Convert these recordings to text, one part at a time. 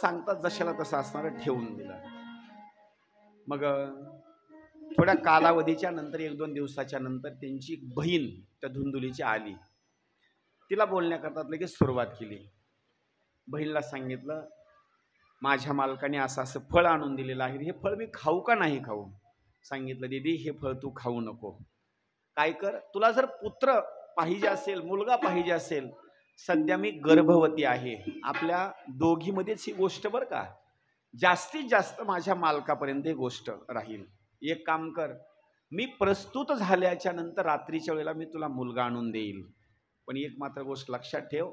सांगतात जशाला तसं असणार ठेवून दिलं. मग थोड्या कालावधीच्या नंतर 1-2 दिवसाच्या नंतर त्यांची बहीण त्या धुंदुलीची आली. तिला बोलण्याकरता लगेच सुरुवात केली. बहिणीला सांगितलं, माझ्या मालकाने असं असं फळ आणून दिलेलं आहे, हे फळ मी खाऊ का नाही खाऊ? सांगितलं, दीदी हे फळ तू खाऊ नको. काय कर, तुला जर पुत्र पाहिजे असेल, मुलगा पाहिजे असेल, सध्या मी गर्भवती आहे, आपल्या दोघीमध्येच ही गोष्ट बरं का, जास्तीत जास्त माझ्या मालकापर्यंत ही गोष्ट राहील. एक काम कर, मी प्रस्तुत झाल्याच्या नंतर रात्रीच्या वेळेला मी तुला मुलगा आणून देईल, पण एक मात्र गोष्ट लक्षात ठेव,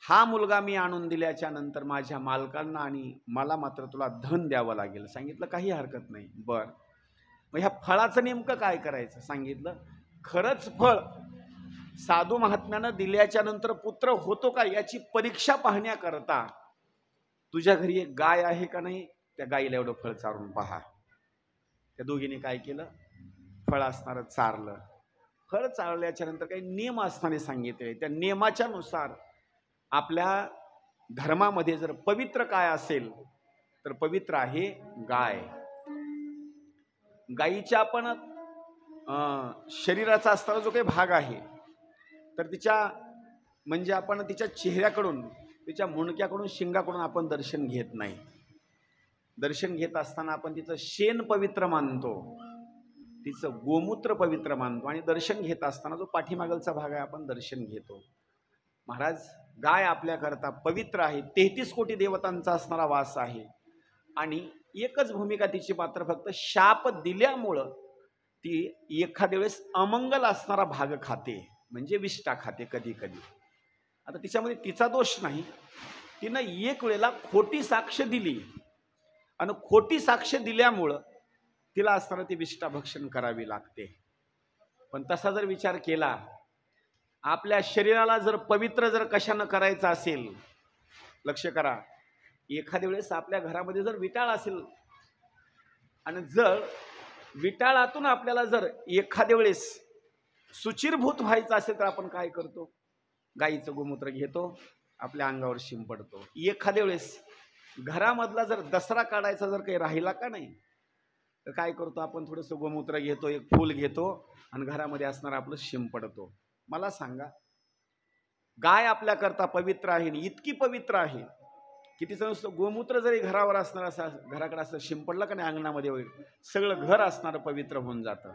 हा मुलगा मी आणून दिल्याच्या नंतर माझ्या मालकांना आणि मला मात्र तुला धन द्यावं लागेल. सांगितलं काही हरकत नाही. बर, मग ह्या फळाचं नेमकं काय करायचं? सांगितलं, खरंच फळ साधू महात्म्यानं दिल्याच्या नंतर पुत्र होतो का याची परीक्षा पाहण्याकरता तुझ्या घरी एक गाय आहे का नाही, त्या गाईला एवढं फळ चारून पहा. त्या दोघींनी काय केलं, फळ असणारं चारलं. फळ चारल्याच्या नंतर काही नियम असताना सांगितले, त्या नियमाच्या नुसार आपल्या धर्मामध्ये जर पवित्र काय असेल तर पवित्र आहे गाय. गायीच्या आपण शरीराचा असणारा जो काही भाग आहे तर तिच्या म्हणजे आपण तिच्या चेहऱ्याकडून, तिच्या मुंडक्याकडून, शिंगाकडून आपण दर्शन घेत नाही. दर्शन घेत असताना आपण तिचं शेण पवित्र मानतो, तिचं गोमूत्र पवित्र मानतो, आणि दर्शन घेत असताना जो पाठीमागलचा भाग आहे आपण दर्शन घेतो. महाराज, गाय आपल्याकरता पवित्र आहे, 33 कोटी देवतांचा असणारा वास आहे, आणि एकच भूमिका तिची मात्र फक्त शाप दिल्यामुळं ती एखाद्या वेळेस अमंगल असणारा भाग खाते, म्हणजे विष्ठा खाते कधी कधी. आता तिच्यामध्ये तिचा दोष नाही, तिनं एक वेळेला खोटी साक्ष दिली, आणि खोटी साक्ष दिल्यामुळं तिला असणारं ती विष्ठा भक्षण करावी लागते. पण तसा जर विचार केला, आपल्या शरीराला जर पवित्र जर कशानं करायचं असेल, लक्ष करा, एखाद्या वेळेस आपल्या घरामध्ये जर विटाळ असेल आणि जर विटाळातून आपल्याला जर एखाद्या वेळेस सुचिरभूत व्हायचं असेल तर आपण काय करतो, गाईचं गोमूत्र घेतो, आपल्या अंगावर शिंपडतो. एखाद्या वेळेस घरामधला जर दसरा काढायचा जर काही राहिला का नाही तर काय करतो आपण, थोडंसं गोमूत्र घेतो, एक फूल घेतो आणि घरामध्ये असणार आपलं शिंपडतो. मला सांगा, गाय आपल्याकरता पवित्र आहे, इतकी पवित्र आहे की तिचं नुसतं गोमूत्र जरी घरावर असणार, असं घराकडे असं शिंपडलं का नाही अंगणामध्ये वगैरे, सगळं घर असणारं पवित्र होऊन जातं.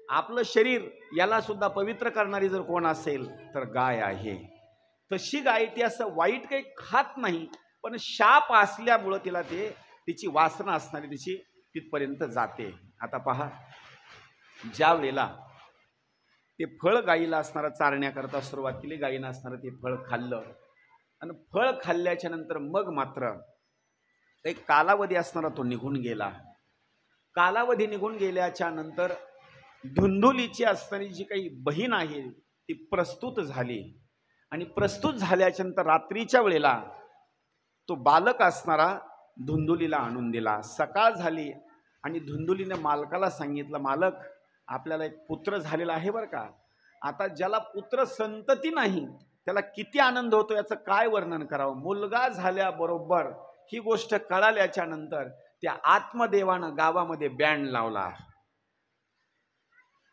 आपलं शरीर याला सुद्धा पवित्र करणारी जर कोण असेल तर गाय आहे. तशी गाय ती असं वाईट काही खात नाही, पण शाप असल्यामुळं तिला ते तिची वासना असणारी तिची तिथपर्यंत जाते. आता पहा, ज्या वेळेला ते फळ गाईला असणारा चारण्याकरता सुरुवात केली, गाईनं असणारं ते फळ खाल्लं, आणि फळ खाल्ल्याच्या नंतर मग मात्र एक कालावधी असणारा तो निघून गेला. कालावधी निघून गेल्याच्या नंतर धुंदुलीची असणारी जी काही बहीण आहे ती प्रस्तुत झाली, आणि प्रस्तुत झाल्याच्या नंतर रात्रीच्या वेळेला तो बालक असणारा धुंदुलीला आणून दिला. सकाळ झाली आणि धुंदुलीने मालकाला सांगितलं, मालक, आपल्याला एक पुत्र झालेला आहे बरं का. आता ज्याला पुत्र संतती नाही त्याला किती आनंद होतो याचं काय वर्णन करावं. मुलगा झाल्याबरोबर ही गोष्ट कळाल्याच्या नंतर त्या आत्मदेवानं गावामध्ये बँड लावला.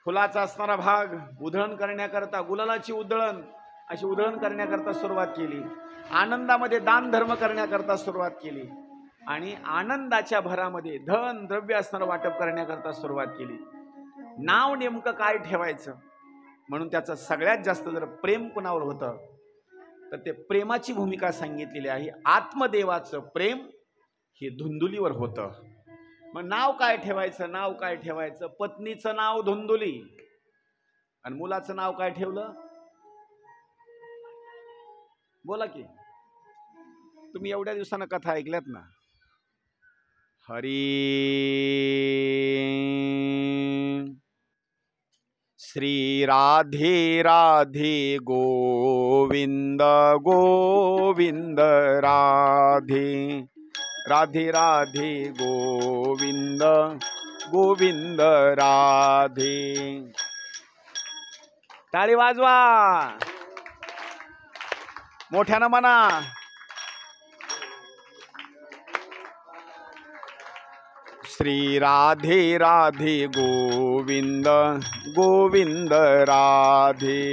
फुलाचा असणारा भाग उधळण करण्याकरता, गुलालाची उधळण अशी उधळण करण्याकरता सुरुवात केली, आनंदामध्ये दान धर्म करण्याकरता सुरुवात केली, आणि आनंदाच्या भरामध्ये धन द्रव्य असणारं वाटप करण्याकरता सुरुवात केली. नाव नेमकं काय ठेवायचं म्हणून त्याचं सगळ्यात जास्त जर प्रेम कुणावर होतं तर ते प्रेमाची भूमिका सांगितलेली आहे. आत्मदेवाचं प्रेम हे धुंदुलीवर होतं. मग नाव काय ठेवायचं, नाव काय ठेवायचं? पत्नीचं नाव धुंदुली आणि मुलाचं नाव काय ठेवलं? बोला की, तुम्ही एवढ्या दिवसानं कथा ऐकल्यात ना. हरी श्री राधे राधे गोविंद गोविंद राधे राधे राधे गोविंद गोविंद राधे. टाळी वाजवा, मोठ्यानं म्हणा. श्री राधे राधे गोविंद गोविंद राधे।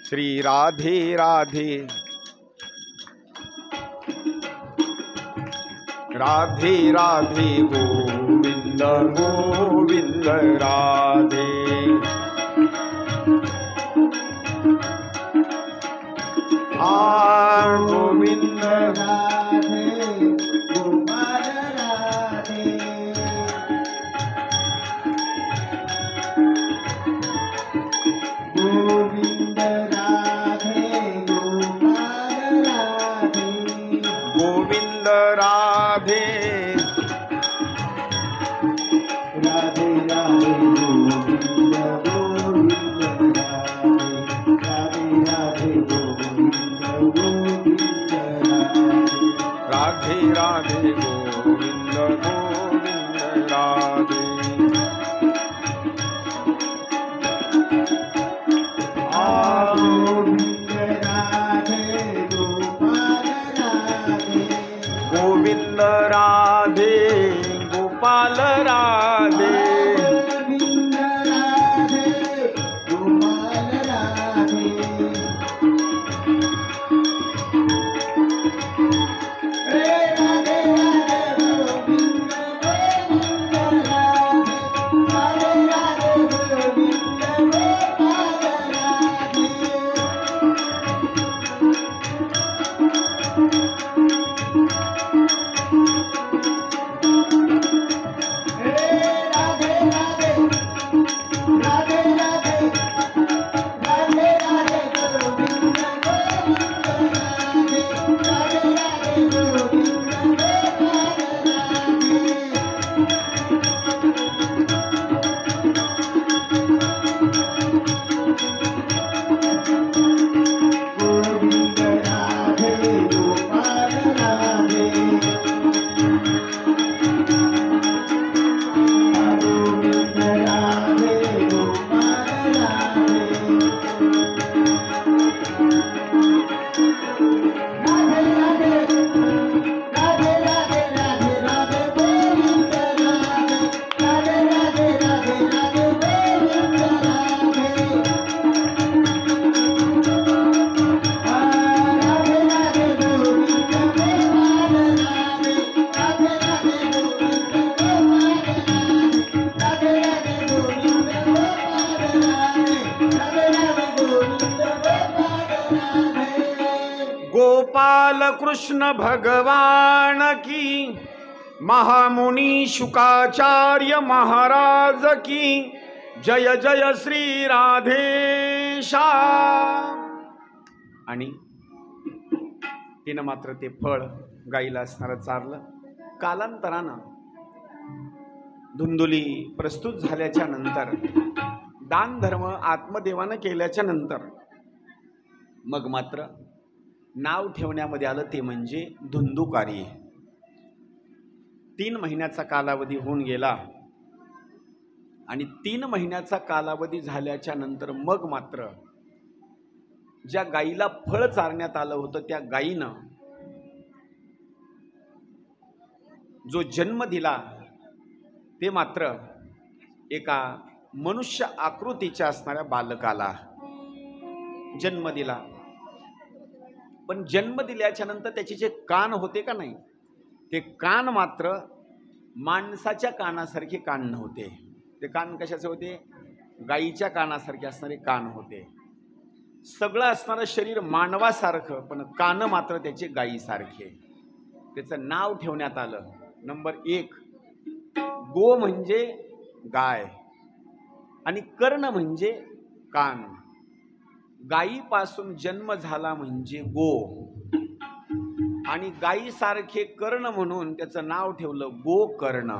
श्री राधे राधे राधे राधे गोविंद गोविंद राधे। गोविंद राधे गोपाल राधे। गोविंद राधे गोपाल राधे। गोविंद राधे राधे राधे गोविंद गोविंद राधे। राधे राधे गोविंद गोविंद राधे राधे गोविंद गोविंद राधे। गोविंद राधे गोपाल राधे। गोविंद राधे गोपाल राधे। गोविंद राधे गोपाल राधे। राधे राधे गोविंद गोविंद राधे। राधे राधे गोविंद गोपाल राधे। राधे राधे राधे राधे राधे राधे गोविंद गोविंद राधे। राधे राधे गोविंद गोपाल राधे। गोविंद राधे गोपाल राधे। गोविंद राधे गोपाल राधे। राधे राधे राधे राधे राधे राधे गोविंद राधे। राधे राधे राधे राधे गोविंद राधे। राधे राधे गोविंद गोपाल राधे। राधे राधे गोविंद गोपाल राधे। राधे राधे गोविंद गोपाल राधे। राधे राधे गोविंद गोपाल राधे। गोपाल कृष्ण भगवान की, महामुनि शुकाचार्य महाराज की, जय जय श्री राधेशा। आणि तिनं मात्र ते फळ गाईला असणारं चारलं. कालांतरानं धुंदुली प्रस्तुत झाल्याच्या नंतर, दान धर्म आत्मदेवानं केल्याच्या नंतर मग मात्र नाव ठेवण्यामध्ये आलं ते म्हणजे धुंदुकारी. 3 महिन्याचा कालावधी होऊन गेला आणि 3 महिन्याचा कालावधी झाल्याच्या नंतर मग मात्र ज्या गाईला फळ चारण्यात आलं होतं त्या गाईनं जो जन्म दिला ते मात्र एका मनुष्य आकृतीच्या असणाऱ्या बालकाला जन्म दिला. पण जन्म दिल्याच्या नंतर त्याचे जे कान होते का नाही, ते कान मात्र माणसाच्या कानासारखे कान नव्हते. ते कान कशाचे होते? गाईच्या कानासारखे असणारे कान होते. सगळं असणारं शरीर मानवासारखं, पण कान मात्र त्याचे गाईसारखे. त्याचं नाव ठेवण्यात आलं. नंबर 1, गो म्हणजे गाय आणि कर्ण म्हणजे कान. गायीपासून जन्म झाला म्हणजे गो आणि गायीसारखे कर्ण म्हणून त्याचं नाव ठेवलं गोकर्ण.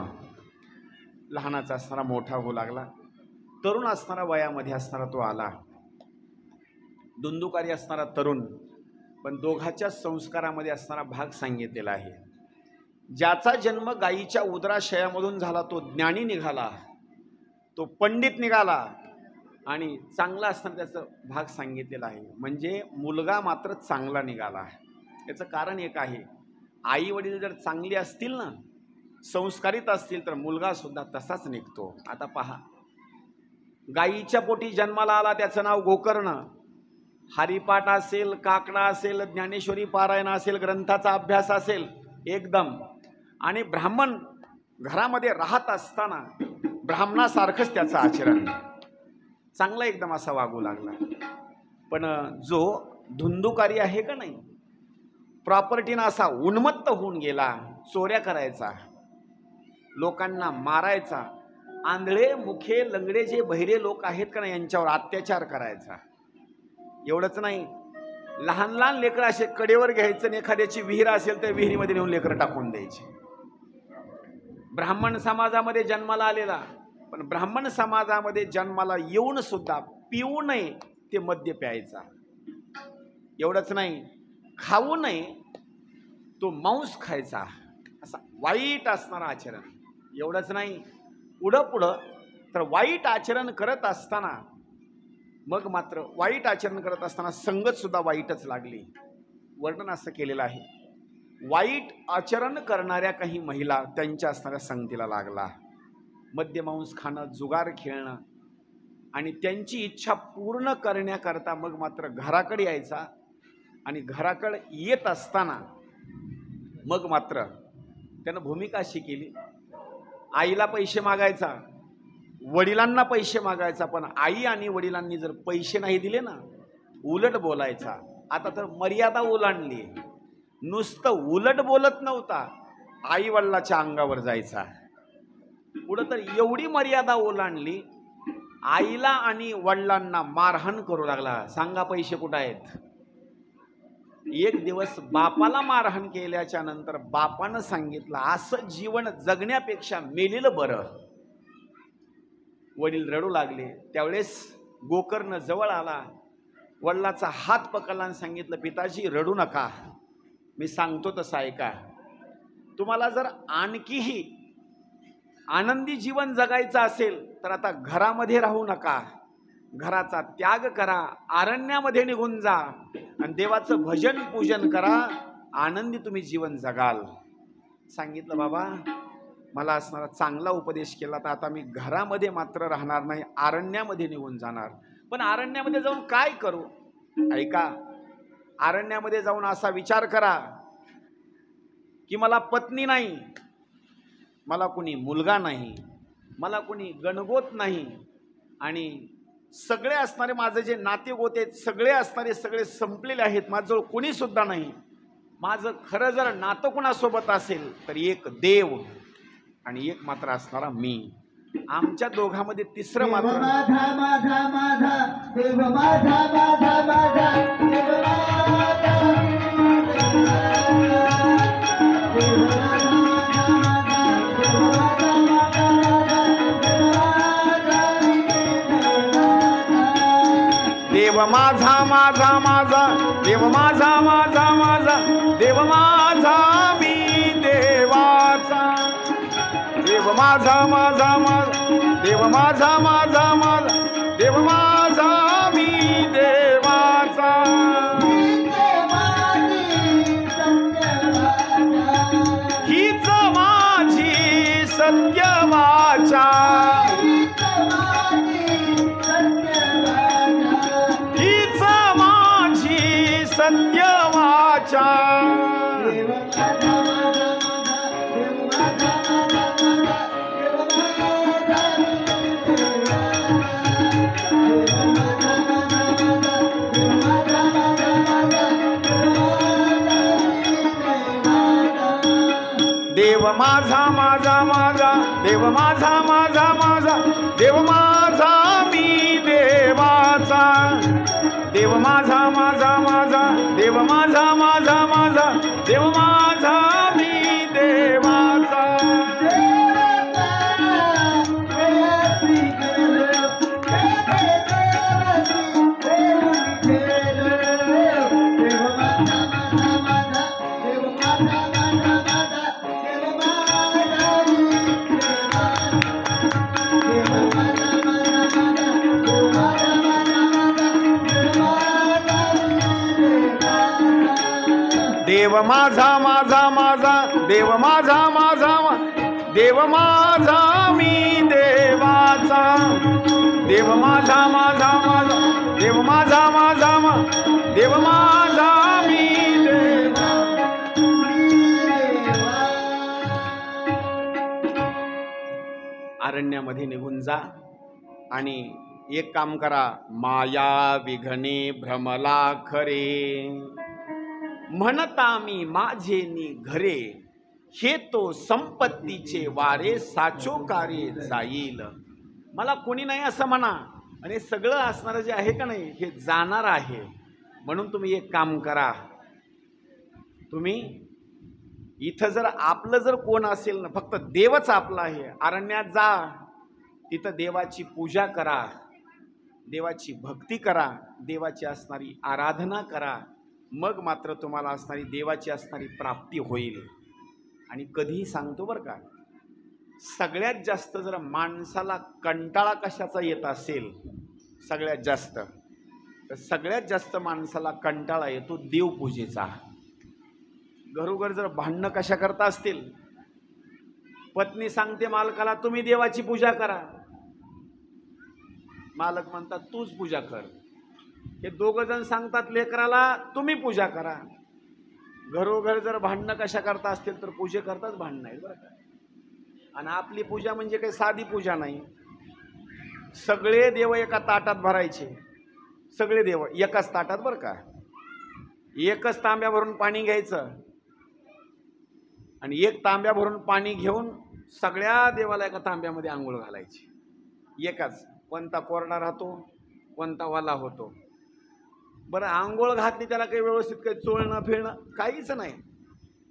लहानाचा असणारा मोठा होऊ लागला, तरुण असणारा वयामध्ये असणारा तो आला. धुंदुकारी असणारा तरुण, पण दोघाच्या संस्कारामध्ये असणारा भाग सांगितलेला आहे. ज्याचा जन्म गायीच्या उदराशयामधून झाला तो ज्ञानी निघाला, तो पंडित निघाला आणि चांगला असताना त्याचा भाग सांगितलेला आहे. म्हणजे मुलगा मात्र चांगला निघाला. याचं कारण एक आहे, आई वडील जर चांगली असतील ना, संस्कारित असतील, तर मुलगा सुद्धा तसाच निघतो. आता पहा, गायीच्या पोटी जन्माला आला, त्याचं नाव गोकर्ण. हरिपाठ असेल, काकडा असेल, ज्ञानेश्वरी पारायण असेल, ग्रंथाचा अभ्यास असेल एकदम, आणि ब्राह्मण घरामध्ये राहत असताना ब्राह्मणासारखंच त्याचं आचरण, चांगला एकदम असा वागू लागला. पण जो धुंदुकारी आहे का नाही, प्रॉपर्टीनं असा उन्मत्त होऊन गेला, चोऱ्या करायचा, लोकांना मारायचा, आंधळे मुखे लंगडे जे बहिरे लोक आहेत का नाही यांच्यावर अत्याचार करायचा. एवढंच नाही, लहान लहान लेकरं असे कडेवर घ्यायचं आणि एखाद्याची विहीर असेल तर विहिरीमध्ये नेऊन लेकरं टाकून द्यायचे. ब्राह्मण समाजामध्ये जन्माला आलेला, पण ब्राह्मण समाजामध्ये जन्माला येऊन सुद्धा पिऊ नये ते मद्य प्यायचा. एवढंच नाही, खाऊ नये तो मांस खायचा, असा वाईट असणारा आचरण. एवढंच नाही, पुढं तर वाईट आचरण करत असताना, मग मात्र वाईट आचरण करत असताना संगत सुद्धा वाईटच लागली. वर्णन असं केलेलं आहे, वाईट आचरण करणाऱ्या काही महिला त्यांच्या असणाऱ्या संगतीला लागला. मद्यमांस खाणं, जुगार खेळणं, आणि त्यांची इच्छा पूर्ण करण्याकरता मग मात्र घराकडे यायचा. आणि घराकडे येत असताना मग मात्र त्यानं भूमिका अशी केली, आईला पैसे मागायचा, वडिलांना पैसे मागायचा, पण आई आणि वडिलांनी जर पैसे नाही दिले ना, उलट बोलायचा. आता तर मर्यादा ओलांडली, नुसतं उलट बोलत नव्हता, आई वडिलाच्या अंगावर जायचा. पुढं तर एवढी मर्यादा ओलांडली, आईला आणि वडिलांना मारहाण करू लागला. सांगा पैसे कुठं आहेत? एक दिवस बापाला मारहाण केल्याच्या नंतर बापानं सांगितलं, असं जीवन जगण्यापेक्षा मेलेलं बरं. वडील रडू लागले. त्यावेळेस गोकर्ण जवळ आला, वडिलाचा हात पकडला आणि सांगितलं, पिताजी रडू नका, मी सांगतो तसं ऐका. तुम्हाला जर आणखीही आनंदी जीवन जगायचं असेल तर आता घरामध्ये राहू नका, घराचा त्याग करा, अरण्यामध्ये निघून जा आणि देवाचं भजन पूजन करा, आनंदी तुम्ही जीवन जगाल. सांगितलं, बाबा मला असणारा चांगला उपदेश केला, तर आता मी घरामध्ये मात्र राहणार नाही, अरण्यामध्ये निघून जाणार. पण अरण्यामध्ये जाऊन काय करू? ऐका, अरण्यामध्ये जाऊन असा विचार करा की मला पत्नी नाही, मला कुणी मुलगा नाही, मला कुणी गणगोत नाही, आणि सगळे असणारे माझे जे नाते गोते सगळे असणारे सगळे संपलेले आहेत, माझ्याजवळ कोणी सुद्धा नाही. माझं खरं जर नातं कुणासोबत असेल तर एक देव आणि एक मात्र असणारा मी. आमच्या दोघांमध्ये तिसरं मात्र माझा माझा माझा देव, माझा माझा माझा देव, देव माझा माझा माझा देव, माझा माझा माझा देव, माझा मी देवाचा. देव माझा माझा माझा देव, माझा माझा माझा देव, माझा मी देवाचा. हीच माझी सत्य वाचा, हीच माझी सत्य वाचा. देव माझा माझा माझा देव, माझा माझा माझा देव, माझा मी देवाचा. देव माझा माझा माझा देव, माझा माझा माझा देव, माझा मी देवाचा. देव माझा माझा माझा देव माझा माझा देव माझा मी देवाचा देव माझा माझा माझा देव माझा माझा देव माझा मी देवा. अरण्यामध्ये निघून जा आणि एक काम करा. माया विघ्ने भ्रमला खरे म्हणता मी माझे घरे हे तो संपत्तीचे वारे साचोकारे जाईल. मला कोणी नाही असं म्हणा आणि सगळं असणारं जे आहे का नाही हे जाणार आहे. म्हणून तुम्ही एक काम करा. तुम्ही इथं जर आपलं जर कोण असेल ना फक्त देवच आपला आहे अरण्यात जा. तिथं देवाची पूजा करा देवाची भक्ती करा देवाची असणारी आराधना करा. मग मात्र तुम्हाला असणारी देवाची असणारी प्राप्ती होईल. आणि कधीही सांगतो बरं का सगळ्यात जास्त जर माणसाला कंटाळा कशाचा येत असेल सगळ्यात जास्त तर सगळ्यात जास्त माणसाला कंटाळा येतो देवपूजेचा. घरोघर जर भांडणं कशा करता असतील पत्नी सांगते मालकाला तुम्ही देवाची पूजा करा. मालक म्हणतात तूच पूजा कर. हे दोघं जण सांगतात लेकराला तुम्ही पूजा करा. घरोघर जर भांडणं कशा करता असतील तर पूजे करताच भांडणं आहे बरं का. आणि आपली पूजा म्हणजे काही साधी पूजा नाही. सगळे देव एका ताटात भरायचे. सगळे देव एकाच ताटात बरं का. एकच तांब्या भरून पाणी घ्यायचं आणि एक तांब्या भरून पाणी घेऊन सगळ्या देवाला एका तांब्यामध्ये आंघोळ घालायची. एकाच. कोणता कोरडा राहतो कोणता वाला होतो. बरं आंघोळ घातली त्याला काही व्यवस्थित काही चोळणं फिरणं काहीच नाही.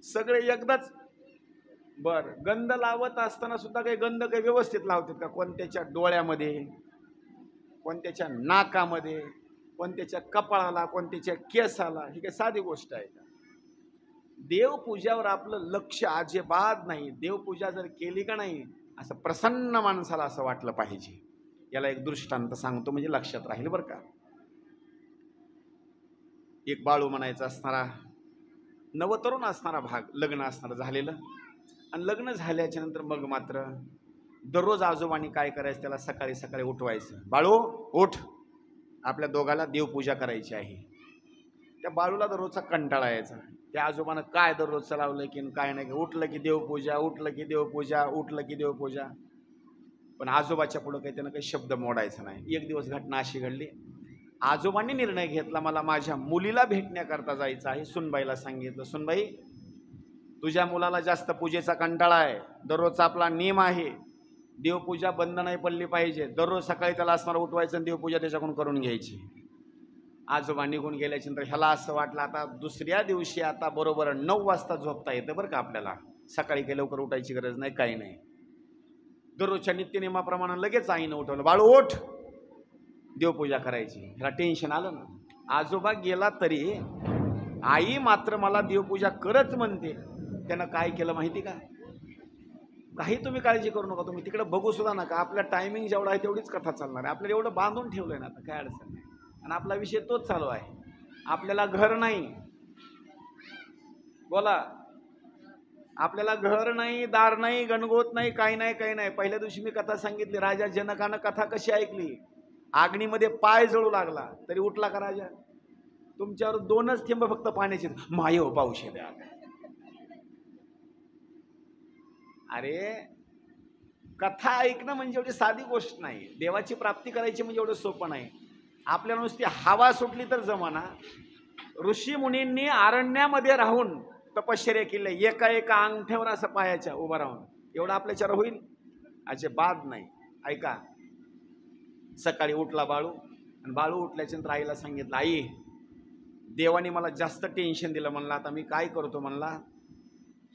सगळे एकदाच. बरं गंध लावत असताना सुद्धा काही गंध काही व्यवस्थित लावतात का. कोणत्याच्या डोळ्यामध्ये कोणत्याच्या नाकामध्ये कोणत्याच्या कपाळाला कोणत्याच्या केसाला. ही काही साधी गोष्ट आहे का. देवपूजावर आपलं लक्ष अजिबात नाही. देवपूजा जर केली का नाही असं प्रसन्न माणसाला असं वाटलं पाहिजे. याला एक दृष्टांत सांगतो म्हणजे लक्षात राहील बरं का. एक बाळू म्हणायचा असणारा नवतरुण असणारा भाग लग्न असणारं झालेलं आणि लग्न झाल्याच्या नंतर मग मात्र दररोज आजोबांनी काय करायचं त्याला सकाळी सकाळी उठवायचं. बाळू उठ आपल्या दोघाला देवपूजा करायची आहे. त्या बाळूला दररोजचा कंटाळा यायचा. त्या आजोबानं काय दररोजचं लावलं की काय नाही उठलं की देवपूजा उठलं की देवपूजा उठलं की देवपूजा. पण आजोबाच्या पुढं काही त्यानं काही शब्द मोडायचा नाही. एक दिवस घटना अशी घडली आजोबांनी निर्णय घेतला मला माझ्या मुलीला भेटण्याकरता जायचं आहे. सुनबाईला सांगितलं सुनबाई तुझ्या मुलाला जास्त पूजेचा कंटाळा आहे. दररोजचा आपला नियम आहे देवपूजा बंद नाही पडली पाहिजे. दररोज सकाळी त्याला असणार उठवायचं आणि देवपूजा त्याच्याकडून करून घ्यायची. आजोबा निघून गेल्याच्यानंतर ह्याला असं वाटलं आता दुसऱ्या दिवशी आता बरोबर 9 वाजता झोपता येतं बरं का आपल्याला. सकाळी काही लवकर उठायची गरज नाही काही नाही. दररोजच्या नित्यनियमाप्रमाणे लगेच आईनं उठवलं बाळू उठ देवपूजा करायची. ह्याला टेन्शन आलं ना. आजोबा गेला तरी आई मात्र मला देवपूजा करच म्हणते. त्यानं काय केलं माहिती का. काही तुम्ही काळजी करू नका. तुम्ही तिकडे बघू सुद्धा नका. आपल्या टायमिंग जेवढा आहे तेवढीच कथा चालणार आहे. आपल्याला एवढं बांधून ठेवलंय ना आता काय अडचण नाही. आणि आपला विषय तोच चालू आहे. आपल्याला घर नाही बोला आपल्याला घर नाही दार नाही गणगोत नाही काही नाही काही नाही. पहिल्या दिवशी मी कथा सांगितली राजा जनकानं कथा कशी ऐकली. अग्नीमध्ये पाय जळू लागला तरी उठला का राजा. तुमच्यावर 2च थेंब फक्त पाण्याचे माय हो पाऊस द्या. अरे कथा ऐकणं म्हणजे एवढी साधी गोष्ट नाही. देवाची प्राप्ती करायची म्हणजे एवढं सोपं नाही. आपल्याला नुसती हवा सुटली तर जमाना. ऋषी मुनींनी अरण्यामध्ये राहून तपश्चर्या केली. एका एका अंगठ्यावर असं पायाच्या उभं राहून. एवढं आपल्याच्यावर होईल अजिबात नाही. ऐका सकाळी उठला बाळू आणि बाळू उठल्याच्या नंतर आईला सांगितलं आई देवाने मला जास्त टेन्शन दिलं. म्हणलं आता मी काय करतो. म्हणला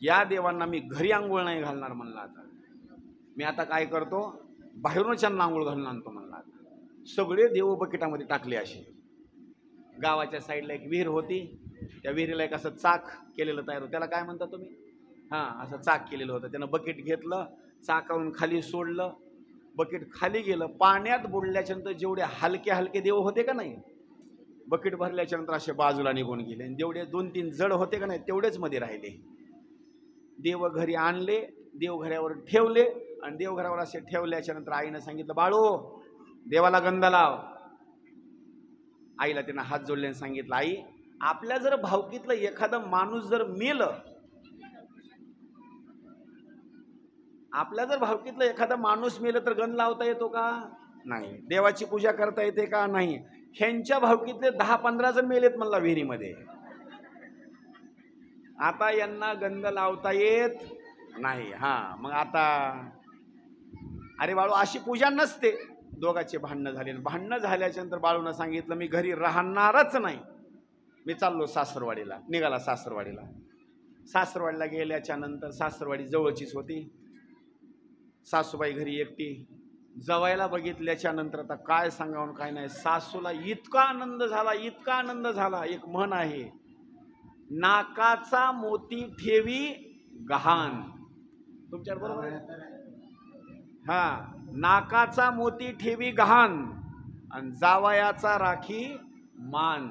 या देवांना मी घरी आंघोळ नाही घालणार. म्हणलं आता मी आता काय करतो बाहेरूनच त्यांना आंघोळ घालून आणतो. म्हणला आता सगळे देव बकेटामध्ये टाकले. असे गावाच्या साईडला एक विहीर होती. त्या विहिरीला एक असं चाक केलेलं तयार होतं. त्याला काय म्हणता तुम्ही. हां असं चाक केलेलं होतं. त्यानं बकेट घेतलं चाकावरून खाली सोडलं. बकेट खाली गेलं. पाण्यात बुडल्याच्या नंतर जेवढे हलके हलके देव होते का नाही बकेट भरल्याच्या नंतर असे बाजूला निघून गेले आणि जेवढे 2-3 जड होते का नाही तेवढेच मध्ये राहिले. देव घरी आणले, देवघरावर ठेवले आणि देवघरावर असे ठेवल्याच्या नंतर आईनं सांगितलं, बाळू देवाला गंध लाव. आईला त्यानं हात जोडले आणि सांगितलं, आई आपल्या जर भावकीतलं एखादं माणूस जर मेलं, आपल्या जर भावकीतलं एखादा माणूस मेलं तर गंध लावता येतो का? नाही. देवाची पूजा करता येते का? नाही. ह्यांच्या भावकीतले 10-15 जण मेलेत म्हणला विहिरीमध्ये. आता यांना गंध लावता येत नाही. मग आता अरे बाळू अशी पूजा नसते. दोघांचे भांडणं झाले. भांडणं झाल्याच्या नंतर बाळूनं सांगितलं, मी घरी राहणारच नाही, मी चाललो सासरवाडीला. निघाला सासरवाडीला. सासरवाडीला गेल्याच्या नंतर सासरवाडी जवळचीच होती. सासूबाई घरी एकटी. जवायला बघितल्याच्या नंतर आता काय सांगावं काय नाही, सासूला इतका आनंद झाला, इतका आनंद झाला. एक म्हण आहे, नाकाचा मोती ठेवी गहाण. तुमच्या बरोबर नाकाचा मोती ठेवी गहाण आणि जावयाचा राखी मान.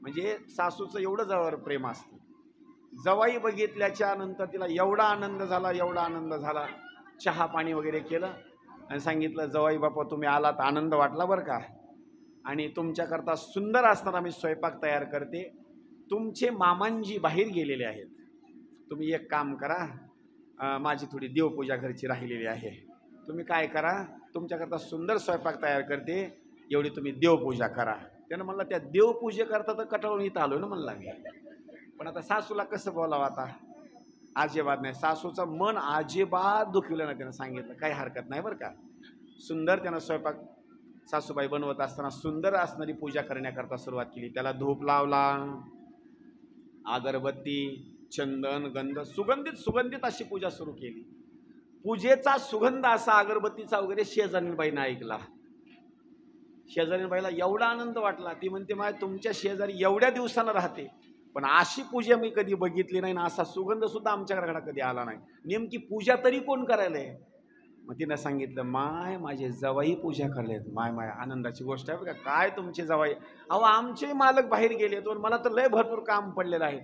म्हणजे सासूचं एवढं जवळ प्रेम असतं. जवाई बघितल्याच्या नंतर तिला एवढा आनंद झाला, एवढा आनंद झाला. चहा पाणी वगैरे केलं आणि सांगितलं, जवाई बापा तुम्ही आलात, आनंद वाटला बरं का, आणि तुमच्याकरता सुंदर असणारा मी स्वयंपाक तयार करते. तुमचे मामांजी बाहेर गेलेले आहेत, तुम्ही एक काम करा, माझी थोडी देवपूजा घरची राहिलेली आहे, तुम्ही काय करा, तुमच्याकरता सुंदर स्वयंपाक तयार करते, एवढी तुम्ही देवपूजा करा. त्यानं म्हणलं, त्या देवपूजेकरता तर कटाळून इथं आलो ना म्हणला मी. पण आता सासूला कसं बोलावं आता? अजिबात नाही. सासूचं मन अजिबात दुखवलं ना. त्यानं सांगितलं काही हरकत नाही बरं का. सुंदर त्यानं स्वयंपाक सासूबाई बनवत असताना सुंदर असणारी पूजा करण्याकरता सुरुवात केली. त्याला धूप लावला, अगरबत्ती, चंदन, गंध, सुगंधित अशी पूजा सुरू केली. पूजेचा सुगंध असा अगरबत्तीचा वगैरे शेजारीबाईनं ऐकला. शेजारीबाईला एवढा आनंद वाटला. ती म्हणते, माय तुमच्या शेजारी एवढ्या दिवसानं राहते, पण अशी पूजा मी कधी बघितली नाही ना, असा सुगंध सुद्धा आमच्या घराकडे कधी आला नाही. नेमकी पूजा तरी कोण करायलंय? मग तिनं सांगितलं, माय माझे जवाई पूजा करलेत. माय आनंदाची गोष्ट आहे बघा. काय तुमचे जवाई? अहो आमचे मालक बाहेर गेले तर मला तर लय भरपूर काम पडलेलं आहे.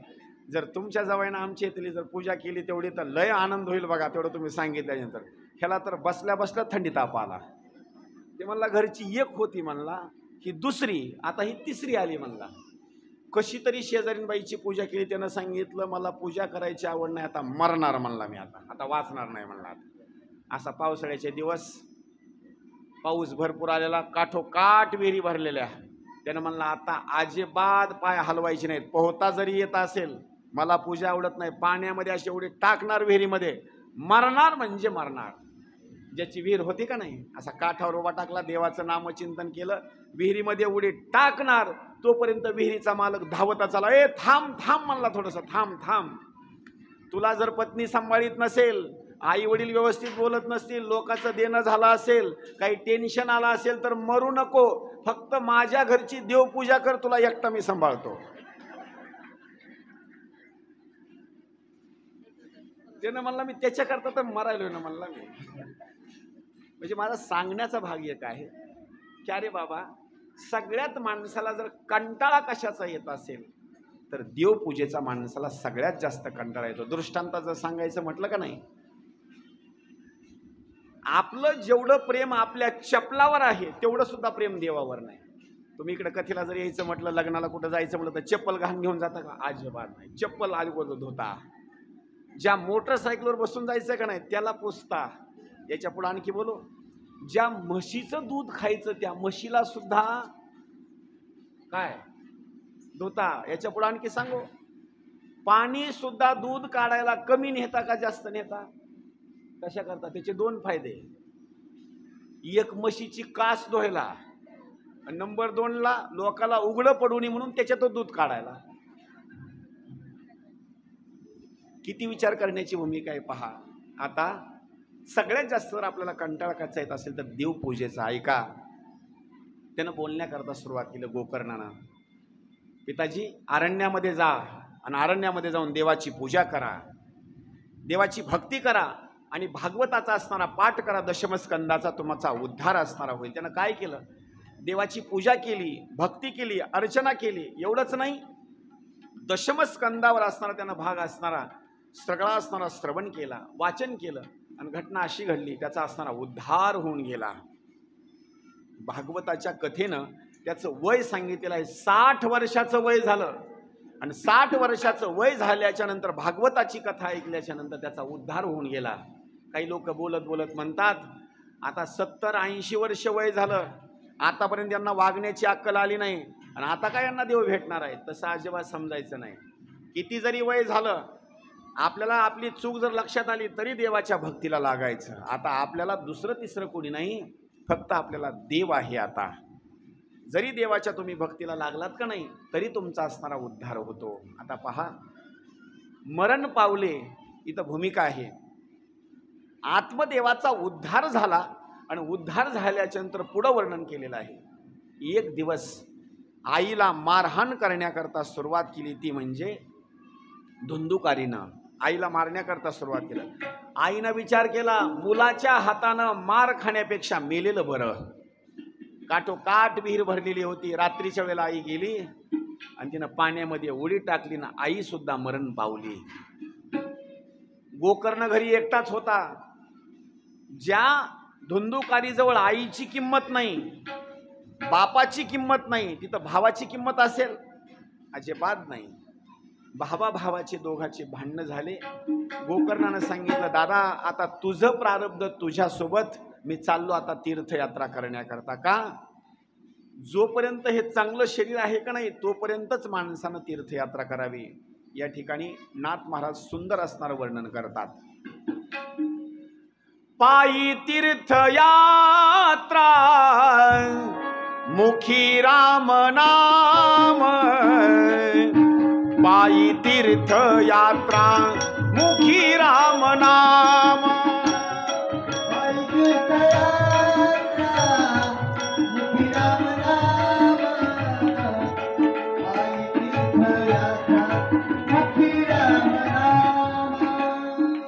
जर तुमच्या जवाईनं आमची इथली जर पूजा केली तेवढी तर लय आनंद होईल बघा. तेवढं तुम्ही सांगितल्यानंतर ह्याला तर बसल्या बसल्या थंडी ताप आला. ते म्हणला घरची एक होती म्हणला, ही दुसरी, आता ही तिसरी आली म्हणला. कशी तरी शेजारीबाईची पूजा केली. त्यानं सांगितलं, मला पूजा करायची आवड नाही, आता मरणार म्हणला मी, आता वाचणार नाही म्हणला. असा पावसाळ्याचे दिवस, पाऊस भरपूर आलेला, काठोकाठ विहिरी भरलेल्या. त्यानं म्हणला, आता अजिबात पाय हलवायचे नाहीत. पोहता जरी येत असेल, मला पूजा आवडत नाही, पाण्यामध्ये अशी एवढी टाकणार विहिरीमध्ये, मरणार म्हणजे मरणार. ज्याची विहीर होती का नाही, असा काठावर उभा टाकला, देवाचं नामचिंतन केलं, विहिरीमध्ये उडी टाकणार. तोपर्यंत विहिरीचा मालक धावता चाला, ए थांब म्हणला, थोडंसं थांब. तुला जर पत्नी सांभाळीत नसेल, आई वडील व्यवस्थित बोलत नसतील, लोकांचं देणं झालं असेल, काही टेन्शन आलं असेल तर मरू नको, फक्त माझ्या घरची देवपूजा कर, तुला एकटा मी सांभाळतो. त्यानं म्हणला, मी त्याच्याकरता तर मरायलो ना म्हणला मी. म्हणजे माझा सांगण्याचा भाग एक आहे की अरे बाबा, सगळ्यात माणसाला जर कंटाळा कशाचा येत असेल तर देवपूजेचा माणसाला सगळ्यात जास्त कंटाळा येतो. दृष्टांत जर सांगायचं म्हटलं का नाही, आपलं जेवढं प्रेम आपल्या चपलावर आहे तेवढं सुद्धा प्रेम देवावर नाही. तुम्ही इकडे कथेला जर यायचं म्हटलं, लग्नाला कुठं जायचं म्हटलं तर चप्पल घाण घेऊन जाता का? अजिबात नाही. चप्पल अगोदर धुता. ज्या मोटरसायकलवर बसून जायचं का नाही त्याला पुसता. याच्या पुढे आणखी बोलो, ज्या म्हशीचं दूध खायचं त्या म्हशीला सुद्धा काय धुता. याच्या पुढे आणखी सांगू, पाणी सुद्धा दूध काढायला कमी नेता का जास्त नेता? कशा करता? त्याचे दोन फायदे. एक, म्हशीची कास धुवायला, नंबर 2 ला लोकाला उघडं पडू नये म्हणून त्याच्यात दूध काढायला. किती विचार करण्याची भूमिका आहे पहा. आता सगळ्यात जास्त जर आपल्याला कंटाळा कसा येत असेल तर देवपूजेचा ऐका. त्यानं बोलण्याकरता सुरुवात केली गोकर्णानं, पिताजी अरण्यामध्ये जा आणि अरण्यामध्ये जाऊन देवाची पूजा करा, देवाची भक्ती करा आणि भागवताचा असणारा पाठ करा, दशमस्कंदाचा तुमचा उद्धार असणारा होईल. त्यानं काय केलं, देवाची पूजा केली, भक्ती केली, अर्चना केली. एवढंच नाही, दशमस्कंदावर असणारा त्यांना भाग असणारा सगळा असणारा श्रवण केला, वाचन केलं आणि घटना अशी घडली, त्याचा असणारा उद्धार होऊन गेला. भागवताच्या कथेनं त्याचं वय सांगितलेलं आहे. 60 वर्षाचं वय झालं आणि 60 वर्षाचं वय झाल्याच्या नंतर भागवताची कथा ऐकल्याच्या नंतर त्याचा उद्धार होऊन गेला. काही लोक बोलत बोलत म्हणतात आता 70-80 वर्ष वय झालं, आतापर्यंत यांना वागण्याची अक्कल आली नाही आणि आता काय यांना देव भेटणार आहे. तसं अजिबात समजायचं नाही. किती जरी वय झालं, आपल्याला आपली चूक जर लक्षात आली तरी देवाच्या भक्तीला लागायचं. आता आपल्याला दुसरं तिसरं कोणी नाही, फक्त आपल्याला देव आहे. आता जरी देवाच्या तुम्ही भक्तीला लागलात का नाही तरी तुमचा असणारा उद्धार होतो. आता पहा, मरण पावले इथं भूमिका आहे. आत्मदेवाचा उद्धार झाला आणि उद्धार झाल्याच्या नंतर पुढं वर्णन केलेलं आहे. एक दिवस आईला मारहाण करण्याकरता सुरुवात केली, ती म्हणजे धुंदुकारीनं आईला मारण्याकरता सुरुवात केलं. आईनं विचार केला, मुलाच्या हातानं मार खाण्यापेक्षा मेलेलं बरं. काठोकाठ विहीर भरलेली होती. रात्रीच्या वेळेला आई गेली आणि तिनं पाण्यामध्ये उडी टाकली ना आई सुद्धा मरण पावली. गोकर्ण घरी एकटाच होता. ज्या धुंदुकारीजवळ आईची किंमत नाही, बापाची किंमत नाही, तिथं भावाची किंमत असेल? अजिबात नाही. भावाचे दोघांचे भांडणं झाले. गोकर्णानं सांगितलं, दादा आता तुझं प्रारब्ध तुझ्यासोबत, मी चाललो आता तीर्थयात्रा करण्याकरता. का? जोपर्यंत हे चांगलं शरीर आहे का नाही तोपर्यंतच माणसानं तीर्थयात्रा करावी. या ठिकाणी नाथ महाराज सुंदर असणारं वर्णन करतात. पायी तीर्थयात्रा मुखी राम नाम, पायी तीर्थयात्रा मुखी राम नाम.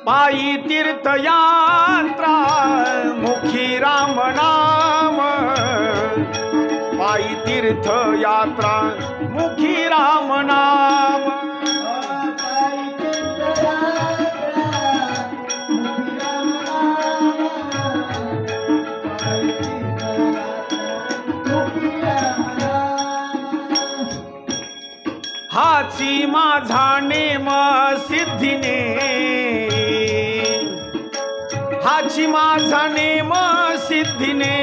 पायी तीर्थयात्रा मुखी राम नाम, पायी तीर्थयात्रा मुखी राम नाम. हाची माझा नेम सिद्धीने, हाची माझा नेम सिद्धीने,